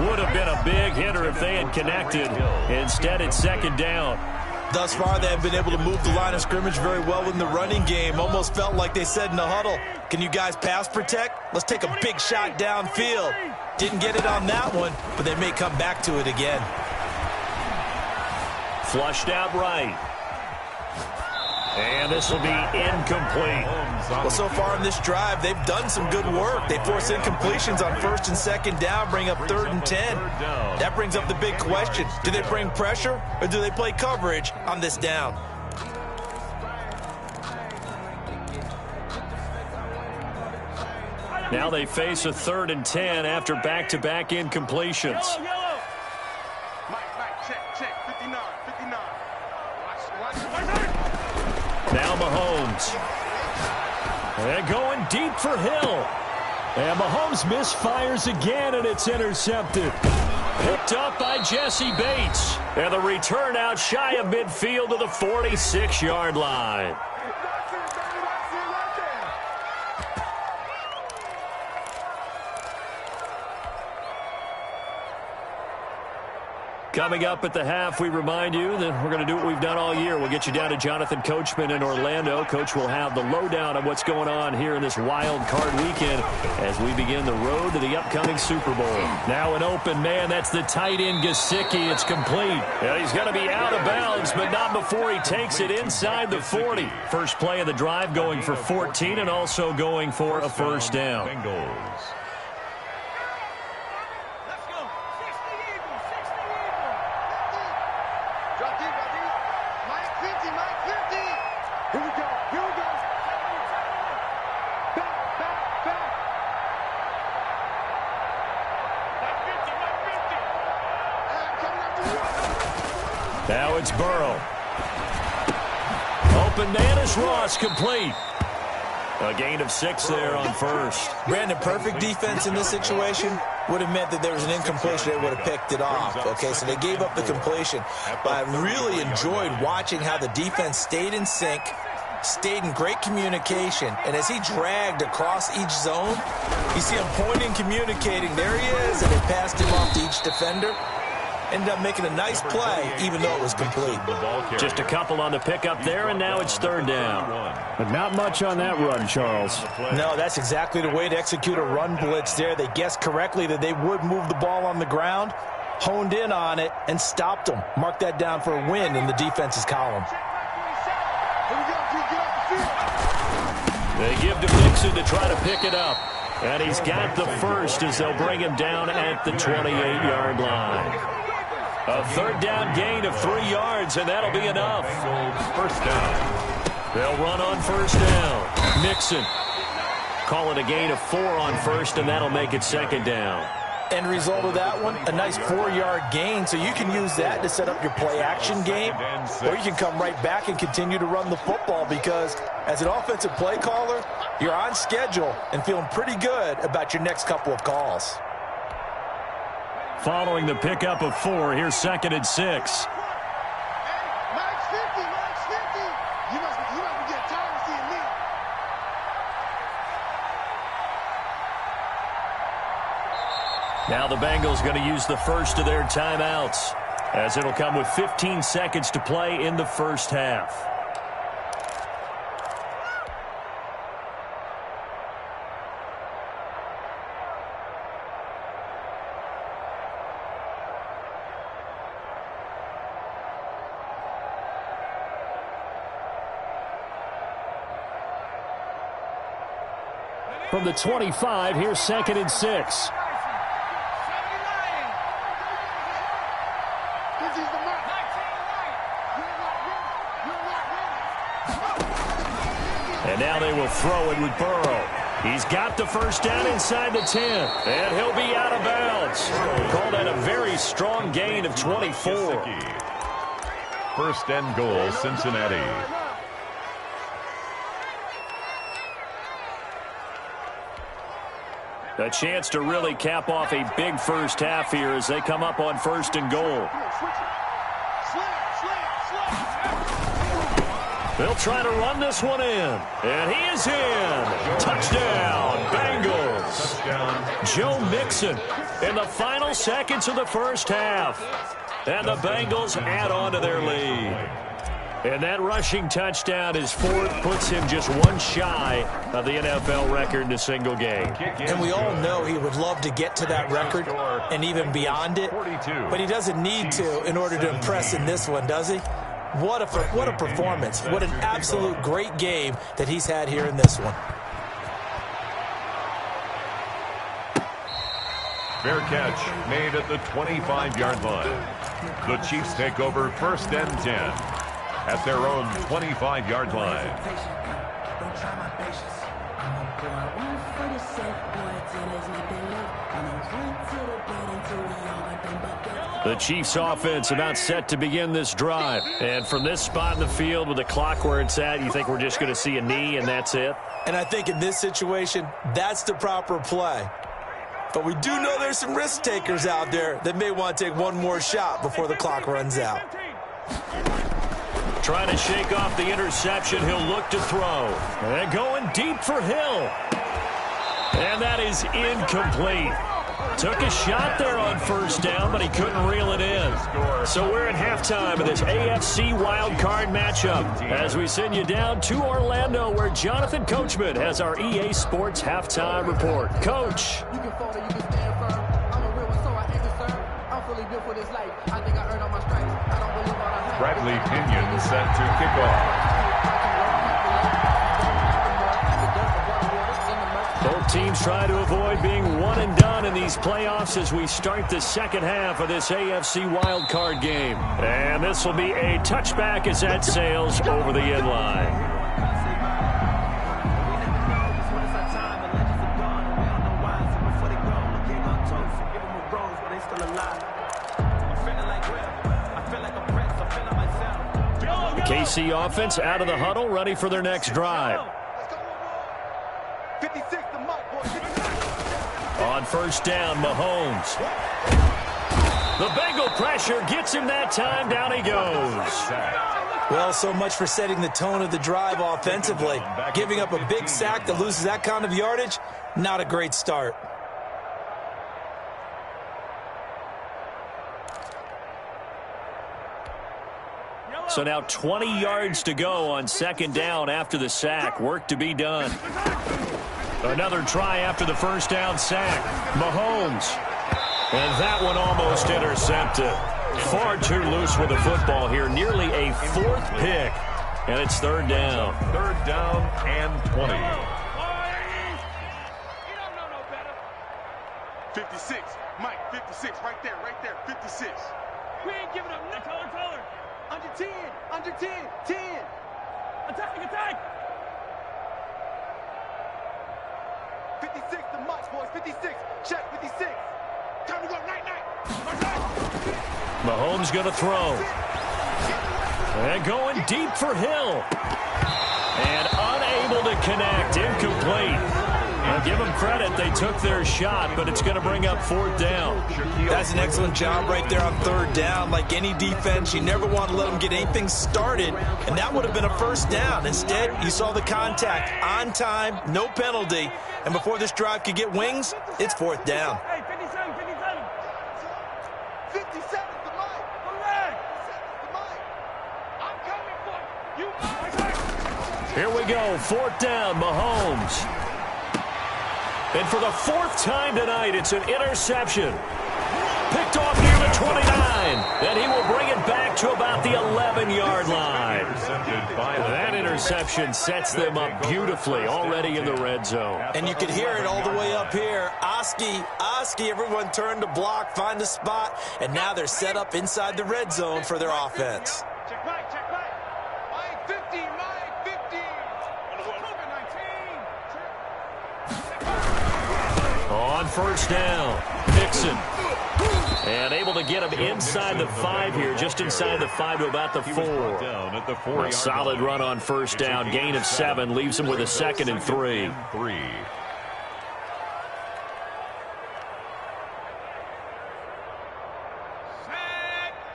Would have been a big hitter if they had connected. Instead, it's 2nd down. Thus far, they have been able to move the line of scrimmage very well in the running game. Almost felt like they said in the huddle, can you guys pass protect? Let's take a big shot downfield. Didn't get it on that one, but they may come back to it again. Flushed out right. And this will be incomplete. Well, so far in this drive, they've done some good work. They force incompletions on 1st and 2nd down, bring up 3rd and 10. That brings up the big question. Do they bring pressure or do they play coverage on this down? Now they face a 3rd and 10 after back-to-back incompletions. Yellow. Mike, check. 59. Watch. Now Mahomes. And going deep for Hill. And Mahomes misfires again, and it's intercepted. Picked up by Jesse Bates. And the return out shy of midfield to the 46-yard line. Coming up at the half, we remind you that we're going to do what we've done all year. We'll get you down to Jonathan Coachman in Orlando. Coach will have the lowdown on what's going on here in this wild card weekend as we begin the road to the upcoming Super Bowl. Now an open man. That's the tight end, Gesicki. It's complete. And he's going to be out of bounds, but not before he takes it inside the 40. First play of the drive going for 14 and also going for a first down. Bengals. Now it's Burrow. Open man is Ross, complete. A gain of 6 there on first. Brandon, perfect defense in this situation would have meant that there was an incompletion. They would have picked it off. Okay, so they gave up the completion. But I really enjoyed watching how the defense stayed in sync, stayed in great communication. And as he dragged across each zone, you see him pointing, communicating. There he is, and they passed him off to each defender. Ended up making a nice play, even though it was complete. Just a couple on the pickup there, and now it's 3rd down. But not much on that run, Charles. No, that's exactly the way to execute a run blitz there. They guessed correctly that they would move the ball on the ground, honed in on it, and stopped them. Mark that down for a win in the defense's column. They give to Mixon to try to pick it up. And he's got the first as they'll bring him down at the 28-yard line. A 3rd down gain of 3 yards, and that'll be enough. First down. They'll run on first down. Mixon. Call it a gain of 4 on first, and that'll make it 2nd down. End result of that one, a nice 4-yard gain, so you can use that to set up your play-action game, or you can come right back and continue to run the football because as an offensive play caller, you're on schedule and feeling pretty good about your next couple of calls. Following the pickup of 4, here's 2nd and 6. Mike's 50. You must be getting tired of seeing me. Now the Bengals going to use the first of their timeouts as it'll come with 15 seconds to play in the first half. From the 25, here's 2nd and 6. And now they will throw it with Burrow. He's got the first down inside the 10. And he'll be out of bounds. Call that a very strong gain of 24. First and goal, Cincinnati. A chance to really cap off a big first half here as they come up on 1st and goal. They'll try to run this one in. And he is in. Touchdown, Bengals. Joe Mixon in the final seconds of the first half. And the Bengals add on to their lead. And that rushing touchdown, his 4th, puts him just 1 shy of the NFL record in a single game. And we all know he would love to get to that record and even beyond it, but he doesn't need to in order to impress in this one, does he? What a performance. What an absolute great game that he's had here in this one. Fair catch made at the 25-yard line. The Chiefs take over 1st and 10. At their own 25-yard line. The Chiefs offense about set to begin this drive. And from this spot in the field with the clock where it's at, you think we're just going to see a knee and that's it? And I think in this situation, that's the proper play. But we do know there's some risk takers out there that may want to take one more shot before the clock runs out. Trying to shake off the interception. He'll look to throw. And going deep for Hill. And that is incomplete. Took a shot there on first down, but he couldn't reel it in. So we're at halftime of this AFC wildcard matchup as we send you down to Orlando where Jonathan Coachman has our EA Sports halftime report. Coach. You can fold or you can stand firm. I'm a real one, so I ain't concerned. I'm fully built for this life. I think I earned all my stripes. I don't believe all the hype. Bradley Pinion set to kick off. Both teams try to avoid being one and done in these playoffs as we start the second half of this AFC wildcard game. And this will be a touchback as that sails over the end line. KC offense out of the huddle, ready for their next drive. 56, the mic, boy. 56. On first down, Mahomes. The Bengal pressure gets him that time. Down he goes. Well, so much for setting the tone of the drive offensively. Giving up a big sack that loses that kind of yardage, not a great start. So now 20 yards to go on second down after the sack. Work to be done. Another try after the first down sack. Mahomes. And that one almost intercepted. Far too loose with the football here. Nearly a fourth pick. And it's third down. Third down and 20. You don't know no better. 56. Mike, 56. Right there, 56. We ain't giving up nothing. Color. Under 10. 10. Attack. 56, the Mox boys. 56. Check, 56. Time to go, night. Mahomes going to throw. And going deep for Hill. And unable to connect. Incomplete. Now give them credit. They took their shot, but it's going to bring up fourth down. That's an excellent job right there on third down. Like any defense, you never want to let them get anything started, and that would have been a first down. Instead, you saw the contact on time, no penalty, and before this drive could get wings, it's fourth down. Hey, 57. 57's the mic. Correct. 57's the mic. I'm coming for you. Here we go. Fourth down, Mahomes. And for the fourth time tonight, it's an interception. Picked off near the 29. And he will bring it back to about the 11-yard line. That interception sets them up beautifully already in the red zone. And you could hear it all the way up here. Oski, everyone turned to block, find a spot, and now they're set up inside the red zone for their offense. Check back. Mike 50. On first down, Mixon. And able to get him inside the 5 here, just inside the 5 to about the 4. A solid run on first down, gain of 7, leaves him with a 2nd and 3.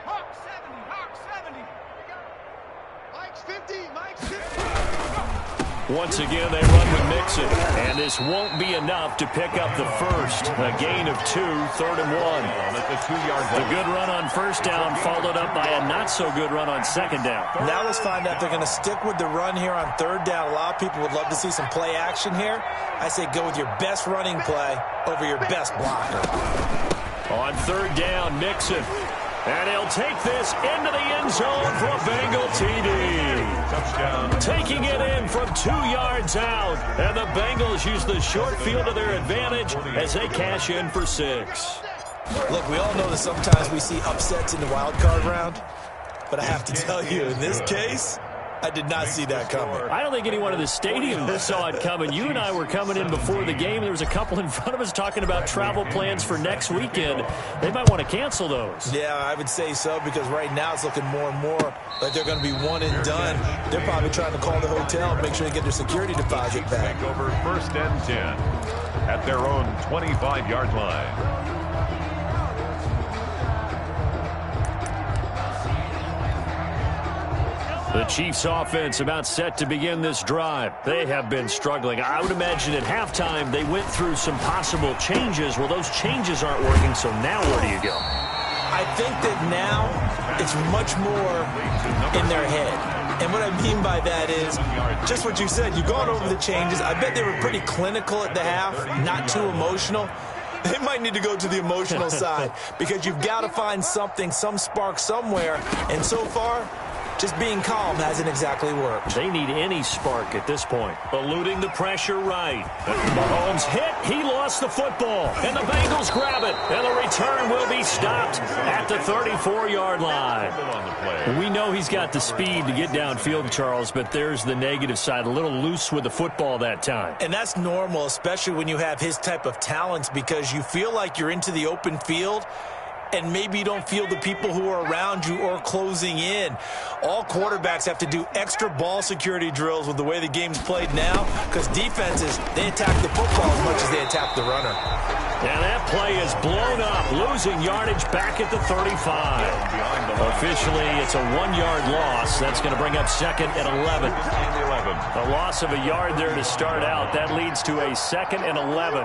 Hawk 70. Mike's 50. Once again, they run with Mixon. And this won't be enough to pick up the first. A gain of 2, 3rd and 1. At the 2-yard line. The good run on first down followed up by a not-so-good run on second down. Now let's find out if they're going to stick with the run here on third down. A lot of people would love to see some play action here. I say go with your best running play over your best blocker. On third down, Mixon. And he'll take this into the end zone for a Bengal TD. Touchdown. Taking it in from 2 yards out. And the Bengals use the short field to their advantage as they cash in for 6. Look, we all know that sometimes we see upsets in the wild card round. But I have to tell you, in this case, I did not see that coming. I don't think anyone in the stadium saw it coming. You and I were coming in before the game. There was a couple in front of us talking about travel plans for next weekend. They might want to cancel those. Yeah, I would say so, because right now it's looking more and more like they're going to be one and done. They're probably trying to call the hotel and make sure they get their security deposit back. Take over 1st and 10 at their own 25-yard line. The Chiefs offense about set to begin this drive. They have been struggling. I would imagine at halftime they went through some possible changes. Well, those changes aren't working, so now where do you go? I think that now it's much more in their head. And what I mean by that is just what you said. You've gone over the changes. I bet they were pretty clinical at the half, not too emotional. They might need to go to the emotional side, because you've got to find something, some spark somewhere. And so far, just being calm hasn't exactly worked. They need any spark at this point. Eluding the pressure right. Mahomes hit. He lost the football. And the Bengals grab it. And the return will be stopped at the 34-yard line. We know he's got the speed to get downfield, Charles, but there's the negative side. A little loose with the football that time. And that's normal, especially when you have his type of talents, because you feel like you're into the open field, and maybe you don't feel the people who are around you or closing in. All quarterbacks have to do extra ball security drills with the way the game's played now, because defenses, they attack the football as much as they attack the runner. And that play is blown up, losing yardage back at the 35. Officially, it's a 1-yard loss. That's going to bring up 2nd and 11. A loss of a yard there to start out. That leads to a 2nd and 11.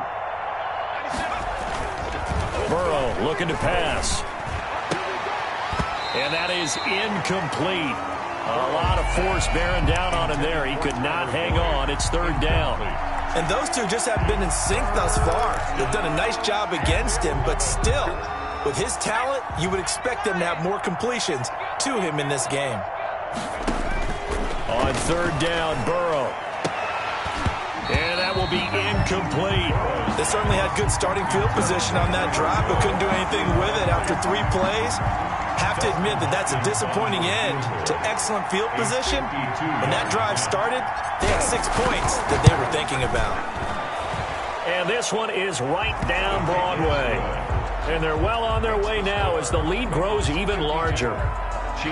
Burrow looking to pass. And that is incomplete. A lot of force bearing down on him there. He could not hang on. It's 3rd down. And those two just haven't been in sync thus far. They've done a nice job against him, but still, with his talent, you would expect them to have more completions to him in this game. On 3rd down, Burrow. And that will be incomplete. They certainly had good starting field position on that drive, but couldn't do anything with it after 3 plays. Have to admit that that's a disappointing end to excellent field position. When that drive started, they had 6 points that they were thinking about. And this one is right down Broadway. And they're well on their way now as the lead grows even larger.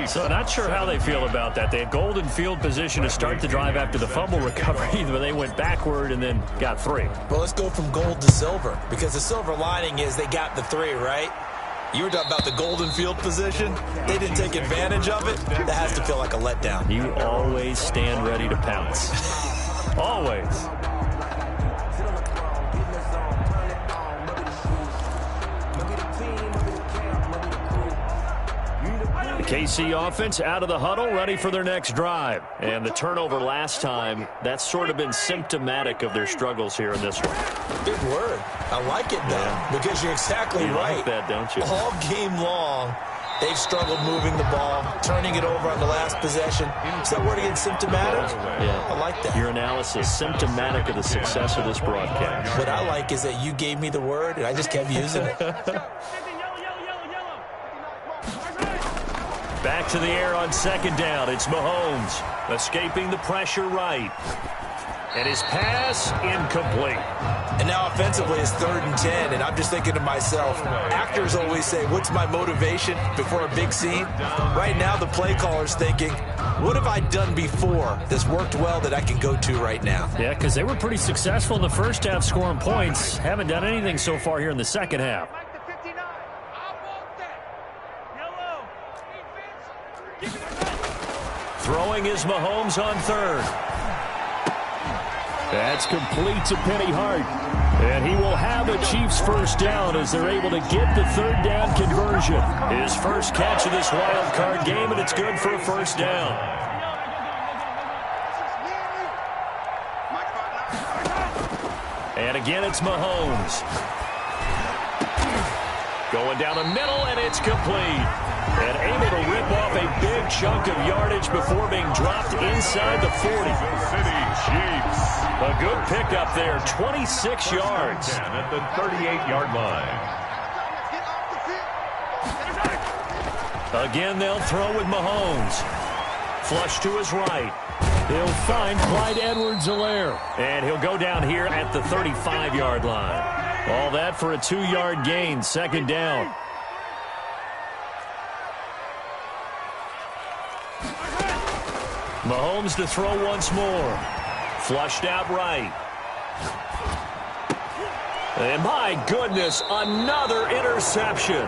So not sure how they feel about that. They had golden field position to start the drive after the fumble recovery, but they went backward and then got 3. Well, let's go from gold to silver, because the silver lining is they got the 3, right? You were talking about the golden field position. They didn't take advantage of it. That has to feel like a letdown. You always stand ready to pounce. Always. KC offense out of the huddle, ready for their next drive. And the turnover last time, that's sort of been symptomatic of their struggles here in this one. Big word. I like it, though, because you're exactly right. Like that, don't you? All game long, they've struggled moving the ball, turning it over on the last possession. Is that word again, symptomatic? Yeah. I like that. Your analysis, symptomatic of the success of this broadcast. What I like is that you gave me the word, and I just kept using it. Back to the air on 2nd down. It's Mahomes escaping the pressure right. And his pass incomplete. And now offensively it's 3rd and 10, and I'm just thinking to myself, actors always say, what's my motivation before a big scene? Right now the play caller's thinking, what have I done before that's worked well that I can go to right now? Yeah, because they were pretty successful in the first half scoring points. Haven't done anything so far here in the second half. Throwing is Mahomes on 3rd. That's complete to Penny Hart. And he will have a Chiefs 1st down as they're able to get the 3rd down conversion. His first catch of this wild card game, and it's good for a 1st down. And again, it's Mahomes. Going down the middle, and it's complete. And able to rip off a big chunk of yardage before being dropped inside the 40. City Chiefs. A good pickup there, 26 yards. At the 38-yard line. Again, they'll throw with Mahomes. Flush to his right. He'll find Clyde Edwards-Helaire. And he'll go down here at the 35-yard line. All that for a 2-yard gain, second down. Mahomes to throw once more. Flushed out right. And my goodness, another interception.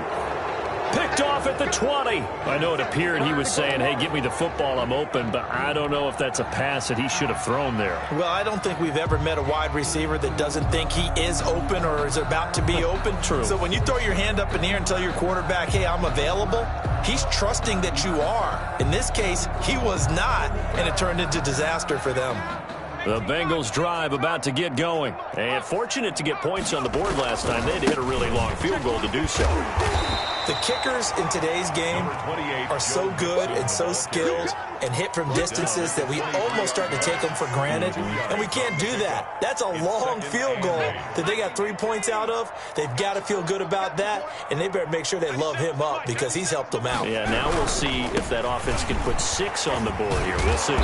Picked off at the 20. I know it appeared he was saying, hey, get me the football, I'm open, but I don't know if that's a pass that he should have thrown there. Well, I don't think we've ever met a wide receiver that doesn't think he is open or is about to be open. True. So when you throw your hand up in the air and tell your quarterback, hey, I'm available, he's trusting that you are. In this case, he was not, and it turned into disaster for them. The Bengals drive about to get going. And fortunate to get points on the board last time. They had to hit a really long field goal to do so. The kickers in today's game are so good and so skilled and hit from distances that we almost start to take them for granted, and we can't do that. That's a long field goal that they got 3 points out of. They've got to feel good about that, and they better make sure they love him up because he's helped them out. Yeah, now we'll see if that offense can put 6 on the board here. We'll see.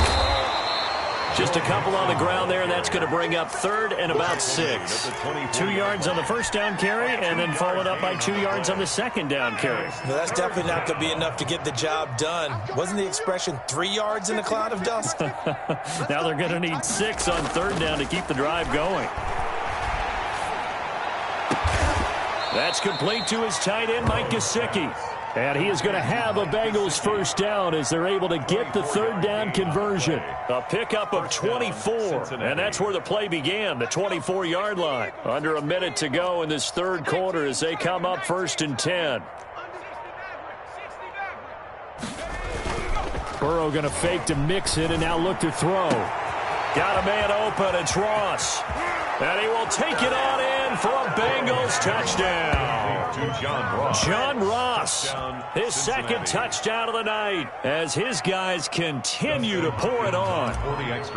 Just a couple on the ground there. That's going to bring up third and about 6. 2 yards on the first down carry, and then followed up by 2 yards on the second down carry. Well, that's definitely not going to be enough to get the job done. Wasn't the expression 3 yards in a cloud of dust? Now they're going to need 6 on third down to keep the drive going. That's complete to his tight end, Mike Gesicki. And he is going to have a Bengals first down as they're able to get the third down conversion. A pickup of 24, and that's where the play began, the 24-yard line. Under a minute to go in this third quarter as they come up first and 10. Burrow going to fake to mix it and now look to throw. Got a man open, it's Ross. And he will take it on in for a Bengals touchdown. To John Ross, his second touchdown of the night as his guys continue to pour it on.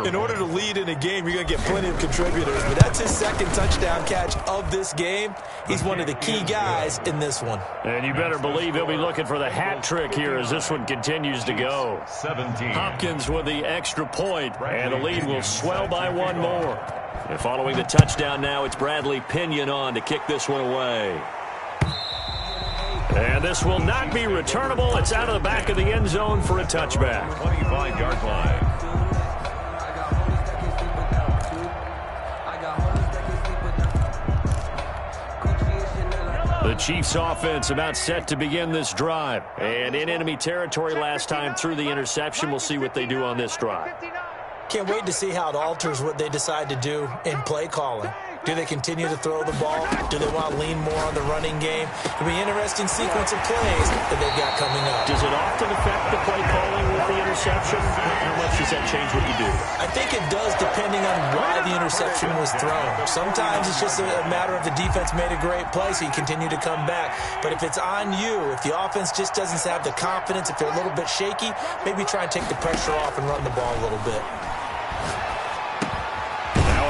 In order to lead in a game, you're going to get plenty of contributors, but that's his second touchdown catch of this game. He's one of the key guys in this one. And you better believe he'll be looking for the hat trick here as this one continues to go. 17. Hopkins with the extra point, and the lead will swell by one more. And following the touchdown now, it's Bradley Pinion on to kick this one away. And this will not be returnable. It's out of the back of the end zone for a touchback. 25-yard line. The Chiefs offense about set to begin this drive. And in enemy territory last time through the interception. We'll see what they do on this drive. Can't wait to see how it alters what they decide to do in play calling. Do they continue to throw the ball? Do they want to lean more on the running game? It'll be an interesting sequence of plays that they've got coming up. Does it often affect the play calling with the interception? How much does that change what you do? I think it does depending on why the interception was thrown. Sometimes it's just a matter of the defense made a great play, so you continue to come back. But if it's on you, if the offense just doesn't have the confidence, if they're a little bit shaky, maybe try and take the pressure off and run the ball a little bit.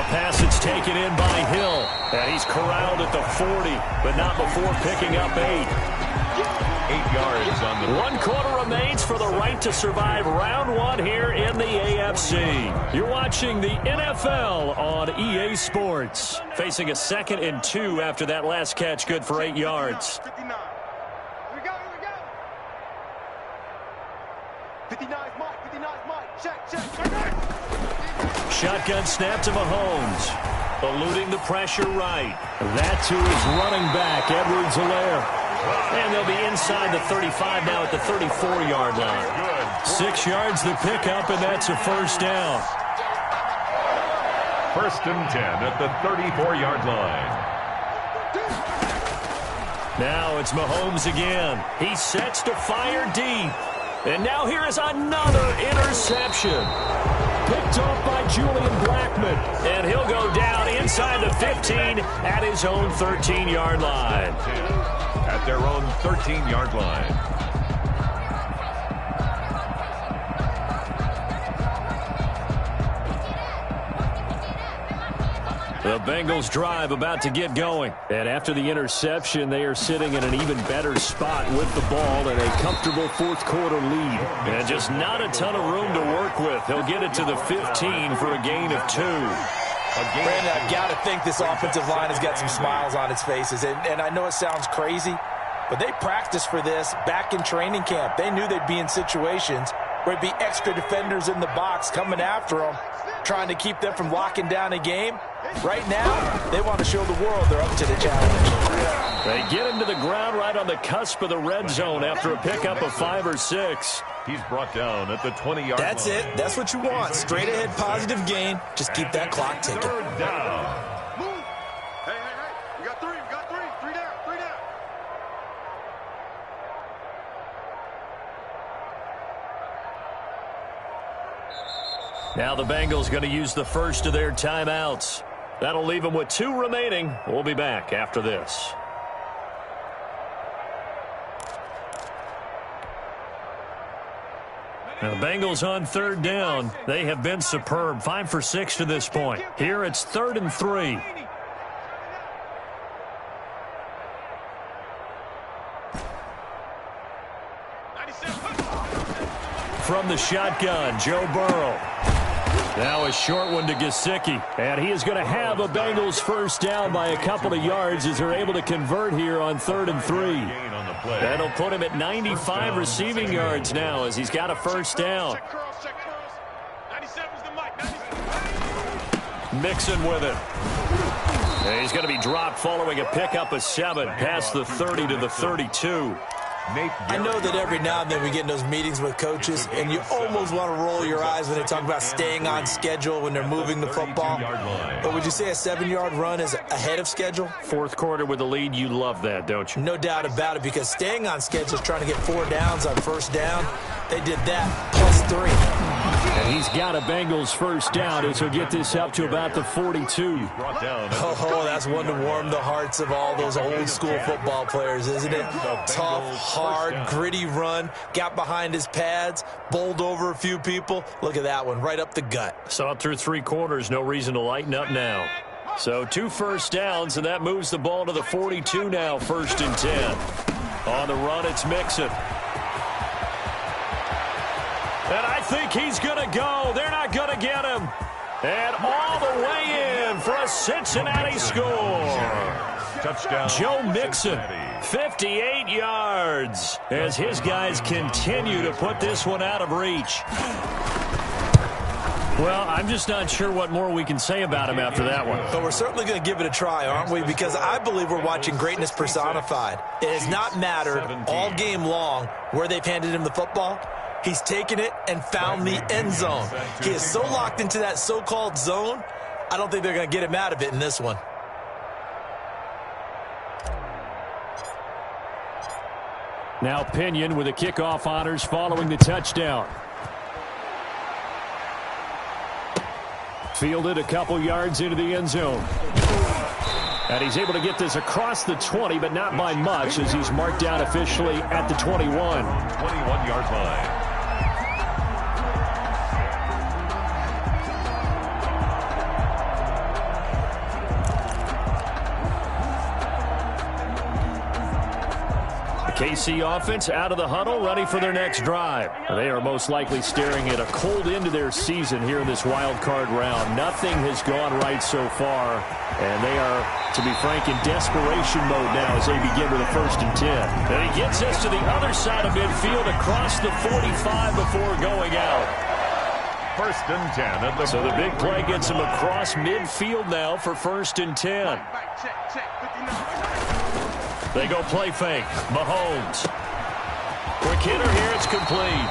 Pass it's taken in by Hill, and he's corralled at the 40, but not before picking up 8. 8 yards on the... 1 quarter remains for the right to survive round 1 here in the AFC. You're watching the NFL on EA Sports. Facing a 2nd and 2 after that last catch, good for 8 yards. 59. Here we go, here we go. 59 is Mike, 59 is Mike. Check. Shotgun snap to Mahomes. Eluding the pressure right. That's who is running back, Edwards-Helaire. And they'll be inside the 35 now at the 34-yard line. 6 yards the pickup, and that's a first down. First and 10 at the 34-yard line. Now it's Mahomes again. He sets to fire deep. And now here is another interception. Picked off by Julian Blackmon. And he'll go down inside the 15 at his own 13-yard line. At their own 13-yard line. The Bengals drive about to get going. And after the interception, they are sitting in an even better spot with the ball and a comfortable fourth-quarter lead. And just not a ton of room to work with. He'll get it to the 15 for a gain of 2. Brandon, I've got to think this offensive line has got some smiles on its faces. And I know it sounds crazy, but they practiced for this back in training camp. They knew they'd be in situations where it'd be extra defenders in the box coming after them, trying to keep them from locking down a game. Right now, they want to show the world they're up to the challenge. They get him to the ground right on the cusp of the red zone after a pickup of 5 or 6. He's brought down at the 20-yard line. That's it. That's what you want. Straight ahead positive gain. Just keep that clock ticking. Third down. Move. Hey. We got 3. We got 3. 3 down. 3 down. Now the Bengals going to use the first of their timeouts. That'll leave them with 2 remaining. We'll be back after this. Now the Bengals on third down. They have been superb. 5 for 6 to this point. Here it's 3rd and 3. From the shotgun, Joe Burrow. Now a short one to Gesicki. And he is going to have a Bengals first down by a couple of yards as they're able to convert here on 3rd and 3. That'll put him at 95 receiving yards now as he's got a first down. Mixon with it. And he's going to be dropped following a pickup of 7 past the 30 to the 32. I know that every now and then we get in those meetings with coaches, and you almost want to roll your eyes when they talk about staying on schedule when they're moving the football. But would you say a 7-yard run is ahead of schedule? Fourth quarter with the lead, you love that, don't you? No doubt about it, because staying on schedule is trying to get 4 downs on first down. They did that plus 3. And he's got a Bengals first down as he'll get this up to about the 42. Oh, that's one to warm the hearts of all those old school football players, isn't it? Tough, hard, gritty run, got behind his pads, bowled over a few people. Look at that one, right up the gut. Saw it through 3 quarters, no reason to lighten up now. So 2 first downs, and that moves the ball to the 42 now, 1st and 10. On the run, it's Mixon. And I think he's going to go. They're not going to get him. And all the way in for a Cincinnati score. Touchdown. Joe Mixon, 58 yards, as his guys continue to put this one out of reach. Well, I'm just not sure what more we can say about him after that one. But we're certainly going to give it a try, aren't we? Because I believe we're watching greatness personified. It has not mattered all game long where they've handed him the football. He's taken it and found the end zone. He is so locked into that so-called zone, I don't think they're going to get him out of it in this one. Now Pinion with the kickoff honors following the touchdown. Fielded a couple yards into the end zone. And he's able to get this across the 20, but not by much, as he's marked down officially at the 21. 21-yard line. KC offense out of the huddle, ready for their next drive. They are most likely staring at a cold end to their season here in this wild card round. Nothing has gone right so far, and they are, to be frank, in desperation mode now as they begin with a 1st and 10. And he gets us to the other side of midfield across the 45 before going out. 1st and 10. So the big play gets him across midfield now for 1st and 10. They go play fake. Mahomes. Quick hitter here. It's complete.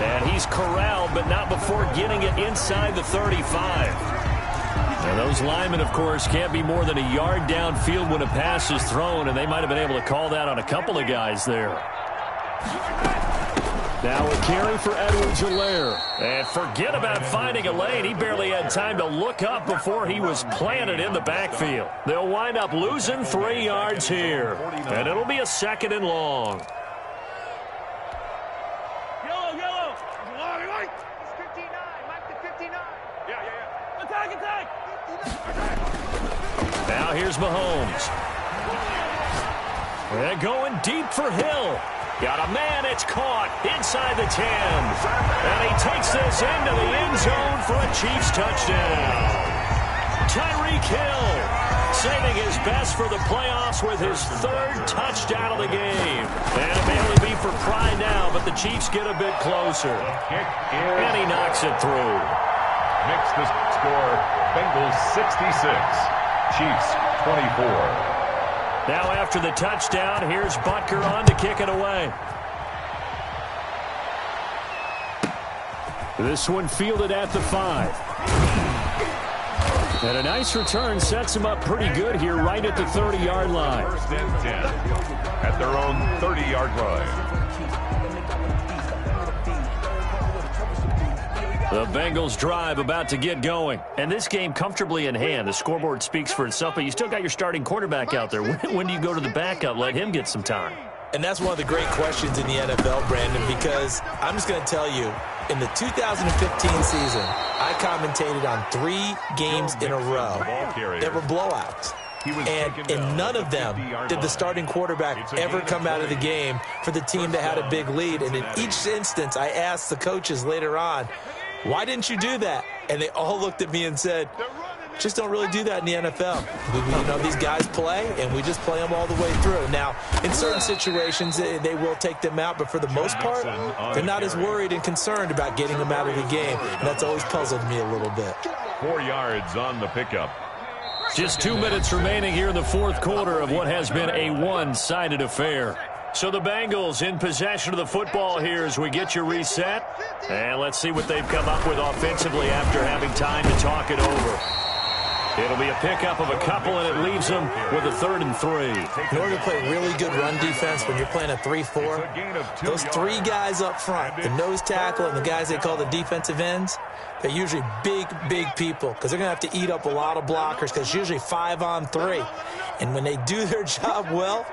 And he's corralled, but not before getting it inside the 35. And those linemen, of course, can't be more than a yard downfield when a pass is thrown, and they might have been able to call that on a couple of guys there. Now a carry for Edwards-Helaire. And forget about finding a lane. He barely had time to look up before he was planted in the backfield. They'll wind up losing 3 yards here. And it'll be a 2nd and long. Yellow. Mike. It's 59. Mike to 59. Yeah. Attack. here's Mahomes. And going deep for Hill. Got a man, it's caught inside the 10. And he takes this into the end zone for a Chiefs touchdown. Tyreek Hill saving his best for the playoffs with his third touchdown of the game. And it may only be for pride now, but the Chiefs get a bit closer. And he knocks it through. Makes the score Bengals 66, Chiefs 24. Now after the touchdown, here's Butker on to kick it away. This one fielded at the 5. And a nice return sets him up pretty good here right at the 30-yard line. First and 10 at their own 30-yard line. The Bengals drive about to get going. And this game comfortably in hand. The scoreboard speaks for itself, but you still got your starting quarterback out there. When do you go to the backup? Let him get some time. And that's one of the great questions in the NFL, Brandon, because I'm just going to tell you, in the 2015 season, I commentated on 3 games in a row that were blowouts. And in none of them did the starting quarterback ever come out of the game for the team that had a big lead. And in each instance, I asked the coaches later on, why didn't you do that? And they all looked at me and said, just don't really do that in the NFL. You know, these guys play, and we just play them all the way through. Now, in certain situations, they will take them out, but for the most part, they're not as worried and concerned about getting them out of the game. And that's always puzzled me a little bit. 4 yards on the pickup. Just 2 minutes remaining here in the fourth quarter of what has been a one-sided affair. So the Bengals in possession of the football here as we get you reset. And let's see what they've come up with offensively after having time to talk it over. It'll be a pickup of a couple, and it leaves them with a 3rd and 3. In order to play really good run defense when you're playing a 3-4, those 3 guys up front, the nose tackle and the guys they call the defensive ends, they're usually big, big people because they're going to have to eat up a lot of blockers because it's usually 5 on 3. And when they do their job well,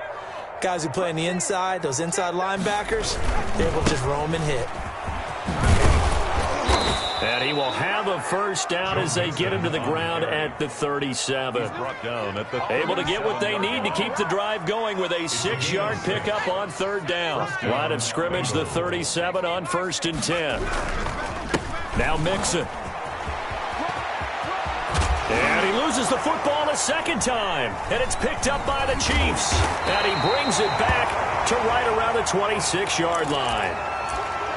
guys who play on the inside, those inside linebackers, they're able to just roam and hit. And he will have a first down as they get him to the ground at the 37. Able to get what they need to keep the drive going with a 6-yard pickup on 3rd down. Line of scrimmage, the 37 on 1st and 10. Now Mixon. And he loses the football a second time. And it's picked up by the Chiefs. And he brings it back to right around the 26-yard line.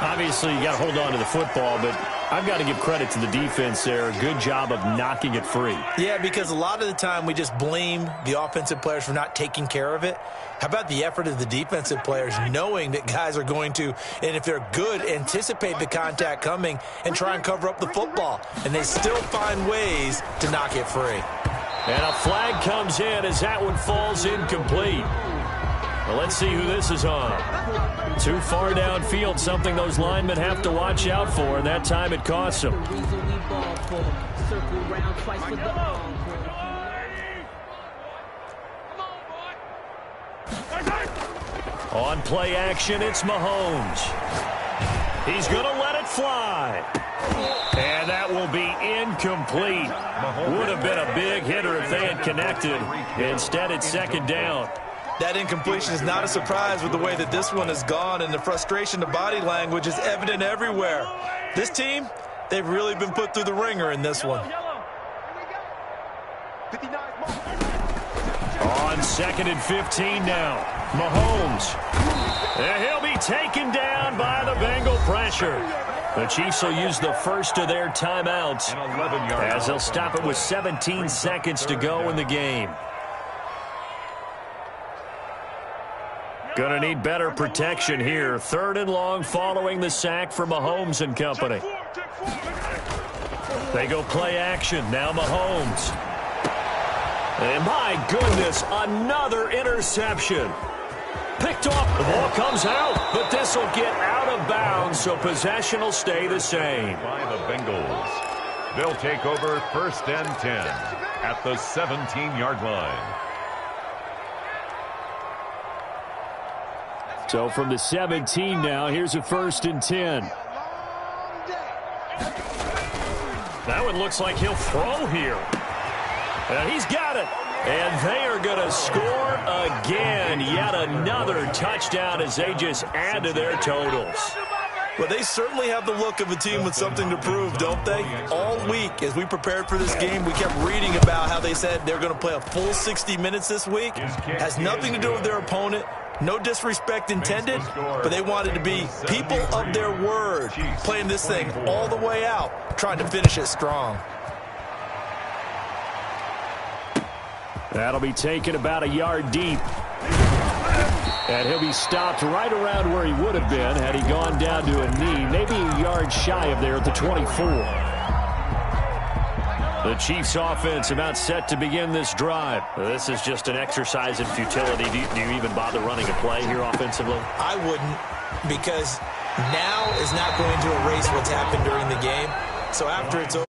Obviously, you got to hold on to the football, but I've got to give credit to the defense there. Good job of knocking it free. Yeah, because a lot of the time we just blame the offensive players for not taking care of it. How about the effort of the defensive players knowing that guys are going to, and if they're good, anticipate the contact coming and try and cover up the football. And they still find ways to knock it free. And a flag comes in as that one falls incomplete. Well, let's see who this is on. Too far downfield, something those linemen have to watch out for, and that time it costs them. On play action, it's Mahomes. He's going to let it fly. And that will be incomplete. Would have been a big hitter if they had connected. Instead, it's 2nd down. That incompletion is not a surprise with the way that this one has gone, and the frustration, the body language is evident everywhere. This team, they've really been put through the ringer in this one. On 2nd and 15 now, Mahomes. And he'll be taken down by the Bengal pressure. The Chiefs will use the first of their timeouts as they'll stop it with 17 seconds to go in the game. Gonna need better protection here. 3rd and long following the sack from Mahomes and company. They go play action. Now Mahomes. And my goodness, another interception. Picked off. The ball comes out, but this will get out of bounds, so possession will stay the same. By the Bengals. They'll take over 1st and 10 at the 17-yard line. So from the 17 now, here's a 1st and 10. That one looks like he'll throw here. And he's got it. And they are going to score again. Yet another touchdown as they just add to their totals. Well, they certainly have the look of a team with something to prove, don't they? All week, as we prepared for this game, we kept reading about how they said they're going to play a full 60 minutes this week. Has nothing to do with their opponent. No disrespect intended, but they wanted to be people of their word, playing this thing all the way out, trying to finish it strong. That'll be taken about a yard deep. And he'll be stopped right around where he would have been had he gone down to a knee, maybe a yard shy of there at the 24. The Chiefs offense about set to begin this drive. This is just an exercise in futility. Do you even bother running a play here offensively? I wouldn't, because now is not going to erase what's happened during the game. So after it's over.